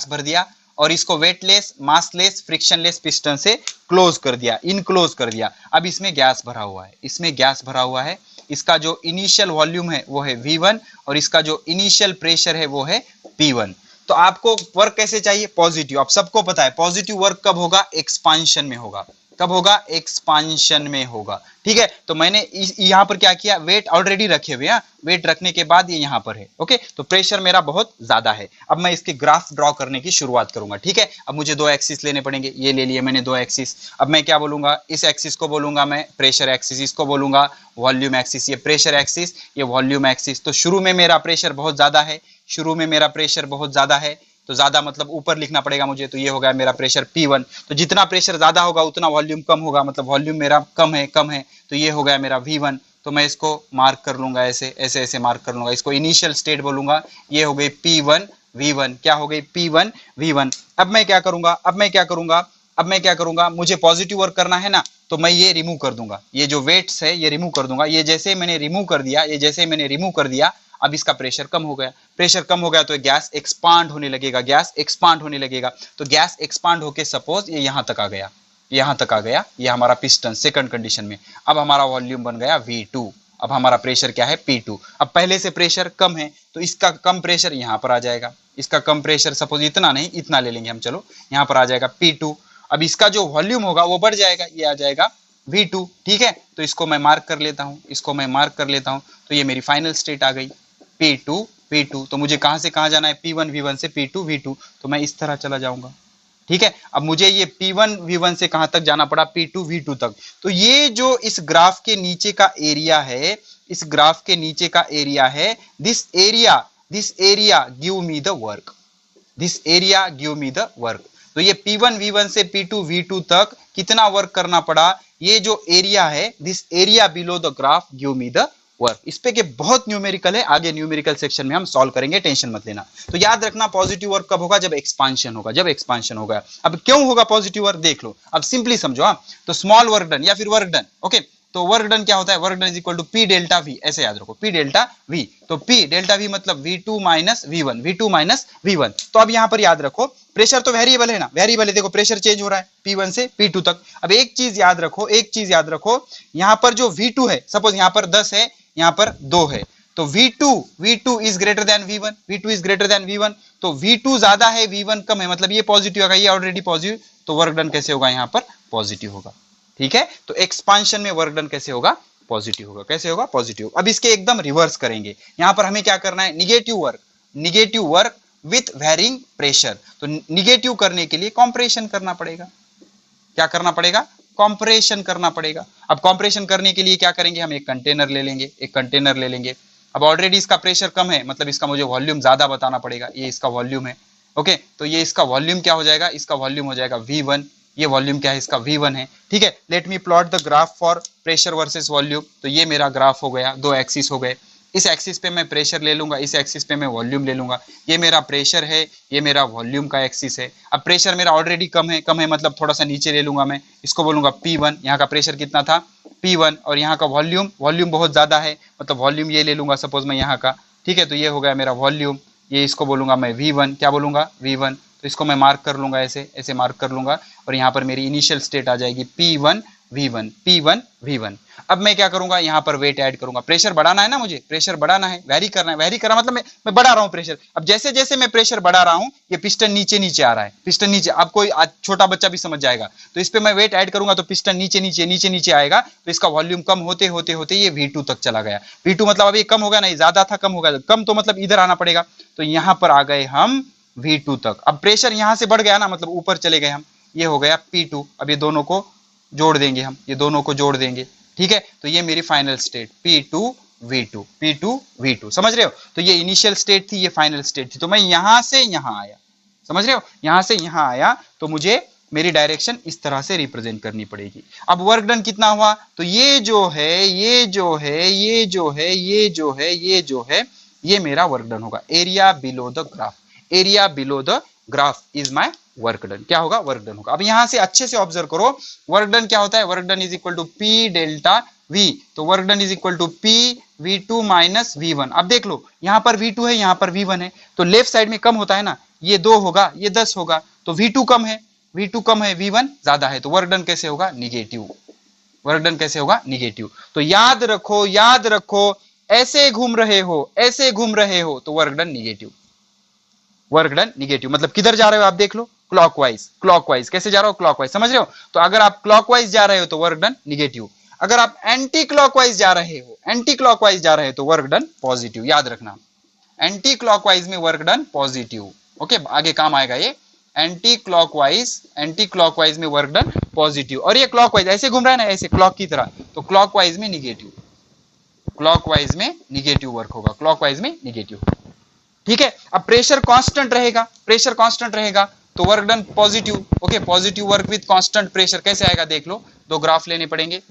भर दिया और इसको वेटलेस, मासलेस, फ्रिक्शनलेस पिस्टन से इनक्लोज कर दिया। अब इसमें गैस भरा हुआ है, इसका जो इनिशियल वॉल्यूम है वो है V1 और इसका जो इनिशियल प्रेशर है वो है P1। तो आपको वर्क कैसे चाहिए? पॉजिटिव। आप सबको पता है पॉजिटिव वर्क कब होगा? एक्सपांशन में होगा। कब होगा? एक्सपांशन में होगा। ठीक है, तो मैंने यहां पर क्या किया, वेट ऑलरेडी रखे हुए हैं। वेट रखने के बाद ये यहां पर है, ओके। तो प्रेशर मेरा बहुत ज्यादा है। अब मैं इसके ग्राफ ड्रॉ करने की शुरुआत करूंगा। ठीक है, अब मुझे दो एक्सिस लेने पड़ेंगे। ये ले लिए मैंने दो एक्सिस। अब मैं क्या बोलूंगा? इस एक्सिस को बोलूंगा मैं प्रेशर एक्सिस, इसको बोलूंगा वॉल्यूम एक्सिस। ये प्रेशर एक्सिस, ये वॉल्यूम एक्सिस। तो शुरू में मेरा प्रेशर बहुत ज्यादा है, तो ज्यादा मतलब ऊपर लिखना पड़ेगा मुझे। तो ये हो गया मेरा प्रेशर P1। तो जितना प्रेशर ज्यादा होगा उतना वॉल्यूम कम होगा, मतलब वॉल्यूम मेरा कम है। तो ये हो गया मेरा V1। तो मैं इसको मार्क कर लूंगा, ऐसे मार्क कर लूंगा। इसको इनिशियल स्टेट बोलूंगा। ये हो गई P1 V1। क्या हो गई? P1 V1। अब मैं क्या करूंगा? मुझे पॉजिटिव वर्क करना है ना, तो मैं ये रिमूव कर दूंगा। ये जो वेट्स है ये रिमूव कर दूंगा। ये जैसे मैंने रिमूव कर दिया, अब इसका प्रेशर कम हो गया। तो गैस एक्सपांड होने लगेगा। तो गैस एक्सपांड होके सपोज ये यहां तक आ गया, ये हमारा पिस्टन सेकंड कंडीशन में। अब हमारा वॉल्यूम बन गया V2। अब हमारा प्रेशर क्या है? P2। अब पहले से प्रेशर कम है तो इसका कम प्रेशर यहां पर आ जाएगा। इसका कम प्रेशर सपोज इतना नहीं, इतना ले लेंगे हम, चलो यहां पर आ जाएगा P2। अब इसका जो वॉल्यूम होगा वो बढ़ जाएगा, ये आ जाएगा V2। ठीक है, तो इसको मैं मार्क कर लेता हूं। तो ये मेरी फाइनल स्टेट आ गई P2। तो मुझे कहां से कहां जाना है? P1 V1 से P2 V2। तो मैं इस तरह चला जाऊंगा। ठीक है, अब मुझे ये P1 V1 से कहां तक जाना पड़ा? P2 V2 तक। तो ये जो इस ग्राफ के नीचे का एरिया है, this area give me the work. तो ये P1 V1 से P2 V2 तक कितना वर्क करना पड़ा? ये जो एरिया है, this area below the graph give me the work. इस पे के बहुत न्यूमेरिकल है, आगे न्यूमेरिकल सेक्शन में हम सॉल्व करेंगे, टेंशन मत लेना। तो याद रखना पॉजिटिव वर्क कब होगा? जब एक्सपांशन होगा। अब क्यों होगा पॉजिटिव वर्क? देख लो, अब सिंपली समझो। तो स्मॉल वर्क डन या फिर वर्क डन, ओके। तो वर्क डन क्या होता है? Work done is equal to P delta V, ऐसे याद रखो, P डेल्टा V। तो P डेल्टा V मतलब V2 माइनस V1। तो अब यहां पर याद रखो, प्रेशर तो वेरिएबल है ना, देखो प्रेशर चेंज हो रहा है P1 से P2 तक। अब एक चीज याद रखो, यहां पर जो V2 है, सपोज यहां पर 10 है, यहां पर 2 है, तो V2 is greater than V1। तो V2 ज्यादा है, V1 कम है, मतलब ये पॉजिटिव होगा, ये ऑलरेडी पॉजिटिव। तो वर्क डन कैसे होगा? यहां पर पॉजिटिव होगा। ठीक है, तो एक्सपांशन में वर्क डन कैसे होगा? पॉजिटिव होगा। कैसे होगा? पॉजिटिव। अब इसके एकदम रिवर्स करेंगे। यहां पर हमें क्या करना है? Negative work with varying pressure. तो निगेटिव करने के लिए कॉम्प्रेशन करना पड़ेगा। क्या करना पड़ेगा? कॉम्प्रेशन करना पड़ेगा। अब कॉम्प्रेशन करने के लिए क्या करेंगे? हम एक कंटेनर ले लेंगे। अब ऑलरेडी इसका प्रेशर कम है, मतलब इसका मुझे वॉल्यूम ज्यादा बताना पड़ेगा। ये इसका वॉल्यूम है, ओके। तो ये इसका वॉल्यूम क्या हो जाएगा? इसका वॉल्यूम हो जाएगा V1। ये वॉल्यूम क्या है? इसका V1 है। ठीक है, let me plot the graph for pressure versus volume. तो ये मेरा ग्राफ हो गया, दो एक्सिस हो गए। इस एक्सिस पे मैं प्रेशर ले लूंगा, इस एक्सिस पे मैं वॉल्यूम ले लूंगा। ये मेरा प्रेशर है, ये मेरा वॉल्यूम का एक्सिस है। अब प्रेशर मेरा ऑलरेडी कम है मतलब थोड़ा सा नीचे ले लूंगा मैं, इसको बोलूंगा P1। यहाँ का प्रेशर कितना था? P1। और यहाँ का वॉल्यूम बहुत ज्यादा है, मतलब वॉल्यूम ये ले लूंगा सपोज मैं यहाँ का। ठीक है, तो ये हो गया मेरा वॉल्यूम। ये इसको बोलूंगा मैं V1। क्या बोलूंगा? V1। तो इसको मैं मार्क कर लूंगा, ऐसे मार्क कर लूंगा। और यहाँ पर मेरी इनिशियल स्टेट आ जाएगी P1 V1। अब मैं क्या करूंगा? यहाँ पर वेट ऐड करूंगा। प्रेशर बढ़ाना है ना, मुझे प्रेशर बढ़ाना है, वेरी करना है। वेरी करना मतलब मैं बढ़ा रहा हूँ प्रेशर। अब जैसे जैसे मैं प्रेशर बढ़ा रहा हूँ, ये पिस्टन नीचे आ रहा है, पिस्टन नीचे। अब कोई छोटा बच्चा भी समझ जाएगा। तो इस पे मैं वेट ऐड करूंगा तो पिस्टन नीचे आएगा। तो इसका वॉल्यूम कम होते ये V2 तक चला गया। V2 मतलब अब ये कम हो गया, नहीं ज्यादा था, कम हो गया। कम तो मतलब इधर आना पड़ेगा। तो यहाँ पर आ गए हम V2 तक। अब प्रेशर यहाँ से बढ़ गया ना, मतलब ऊपर चले गए हम। ये हो गया P2। अब ये दोनों को जोड़ देंगे हम, ठीक है। तो ये मेरी फाइनल स्टेट P2 V2 समझ रहे हो? तो ये इनिशियल स्टेट थी, ये फाइनल स्टेट थी। तो मैं यहां से यहां आया, समझ रहे हो? यहां से यहां आया तो मुझे मेरी डायरेक्शन इस तरह से रिप्रेजेंट करनी पड़ेगी। अब वर्क डन कितना हुआ, तो ये जो है ये जो है ये जो है ये जो है ये जो है ये मेरा वर्क डन होगा। Area below the graph, area below the graph is my work done. क्या होगा, वर्क डन होगा। अब यहां से अच्छे से ऑब्जर्व करो, वर्क डन क्या होता है, work done is equal to P delta V. तो work done is equal to P V2 minus V1। अब देख लो यहां पर V2 है, यहां पर V1 है, तो लेफ्ट साइड में कम होता है ना, ये 2 होगा ये 10 होगा, तो V2 कम है, V2 कम है, V1 ज्यादा है, तो वर्क डन कैसे होगा, निगेटिव। वर्क डन कैसे होगा, निगेटिव। तो याद रखो, याद रखो, ऐसे घूम रहे हो, ऐसे घूम रहे हो, तो work done negative. Work done negative मतलब किधर जा रहे हो आप देख लो, क्लॉकवाइज। क्लॉकवाइज कैसे जा रहे हो, क्लॉकवाइज, समझ रहे हो। तो अगर आप क्लॉकवाइज जा रहे हो तो वर्क डन निगेटिव, अगर आप एंटी क्लॉकवाइज जा रहे हो, एंटी क्लॉकवाइज जा रहे हो तो वर्क डन पॉजिटिव। याद रखना, एंटी क्लॉकवाइज में वर्क डन पॉजिटिव। ओके, आगे काम आएगा ये। एंटी क्लॉकवाइज में वर्क डन पॉजिटिव, और ये क्लॉकवाइज ऐसे घूम रहा है ना, ऐसे क्लॉक की तरह, तो क्लॉकवाइज में निगेटिव। क्लॉकवाइज में निगेटिव वर्क होगा, क्लॉकवाइज में निगेटिव। ठीक है, अब प्रेशर कांस्टेंट रहेगा, प्रेशर कांस्टेंट रहेगा तो work done positive. Okay, positive work with constant pressure कैसे आएगा देख लो, दो ग्राफ लेने पड़ेंगे,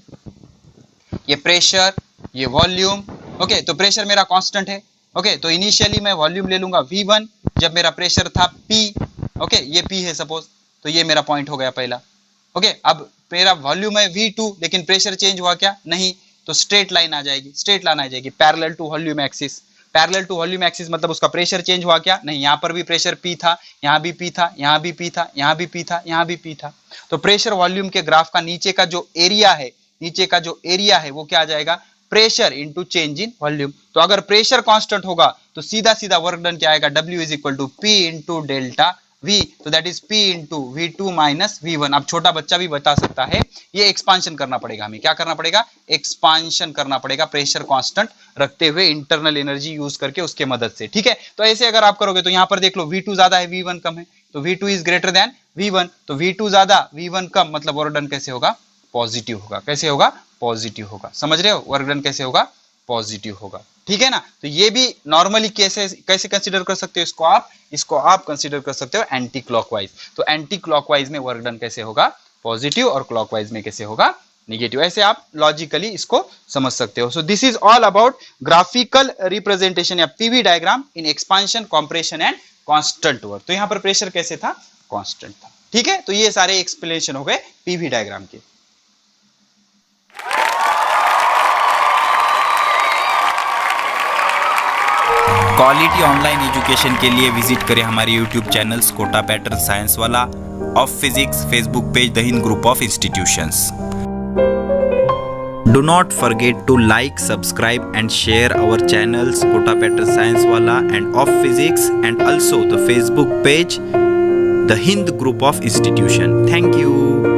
ये प्रेशर ये वॉल्यूम। ओके, तो प्रेशर मेरा कांस्टेंट है। ओके, तो इनिशियली मैं वॉल्यूम ले लूंगा V1 जब मेरा प्रेशर था P। ओके, ये P है सपोज, तो ये मेरा पॉइंट हो गया पहला। ओके, अब मेरा वॉल्यूम है V2 लेकिन प्रेशर चेंज हुआ क्या, नहीं, तो स्ट्रेट लाइन आ जाएगी, स्ट्रेट लाइन आ जाएगी parallel to volume axis. Parallel to volume axis मतलब उसका प्रेशर चेंज हुआ क्या, नहीं, यहाँ पर भी प्रेशर P था, यहाँ भी P था, यहाँ भी P था, यहाँ भी P था, यहाँ भी P था। तो प्रेशर वॉल्यूम के ग्राफ का नीचे का जो एरिया है, नीचे का जो एरिया है वो क्या आ जाएगा, pressure into change in volume. तो अगर प्रेशर कांस्टेंट होगा तो सीधा सीधा वर्क डन क्या आएगा, W is equal to P into delta V, तो that is P into V2 minus V1। अब छोटा बच्चा भी बता सकता है, ये एक्सपांशन करना पड़ेगा हमें, क्या करना पड़ेगा, एक्सपांशन करना पड़ेगा प्रेशर कांस्टेंट रखते हुए, इंटरनल एनर्जी यूज करके उसके मदद से। ठीक है, तो ऐसे अगर आप करोगे तो यहाँ पर देख लो V2 ज्यादा है V1 कम है, तो V2 is greater than V1, तो V2 ज्यादा V1 कम मतलब वर्क डन कैसे होगा, पॉजिटिव होगा। कैसे होगा, पॉजिटिव होगा। समझ रहे हो, वर्क डन कैसे होगा, पॉजिटिव होगा। ठीक है ना, तो ये भी नॉर्मली कैसे कैसे कंसीडर कर सकते हो, इसको आप कंसीडर कर सकते हो एंटी क्लॉकवाइज। तो एंटी क्लॉकवाइज में वर्क डन कैसे होगा, पॉजिटिव, और क्लॉकवाइज में कैसे होगा, निगेटिव। ऐसे आप लॉजिकली इसको समझ सकते हो। So this is all about graphical representation या PV diagram in expansion, compression and constant work. तो यहां पर प्रेशर कैसे था, कांस्टेंट था। ठीक है, तो ये सारे एक्सप्लेनेशन हो गए पीवी डायग्राम के। क्वालिटी ऑनलाइन एजुकेशन के लिए विजिट करें हमारे YouTube channels Kota pattern science वाला, of physics, Facebook page the Hind group of institutions. Do not forget to like, subscribe and share our channels Kota Pattern Science Wala and of Physics, and also the Facebook page The Hind Group of Institution. Thank you.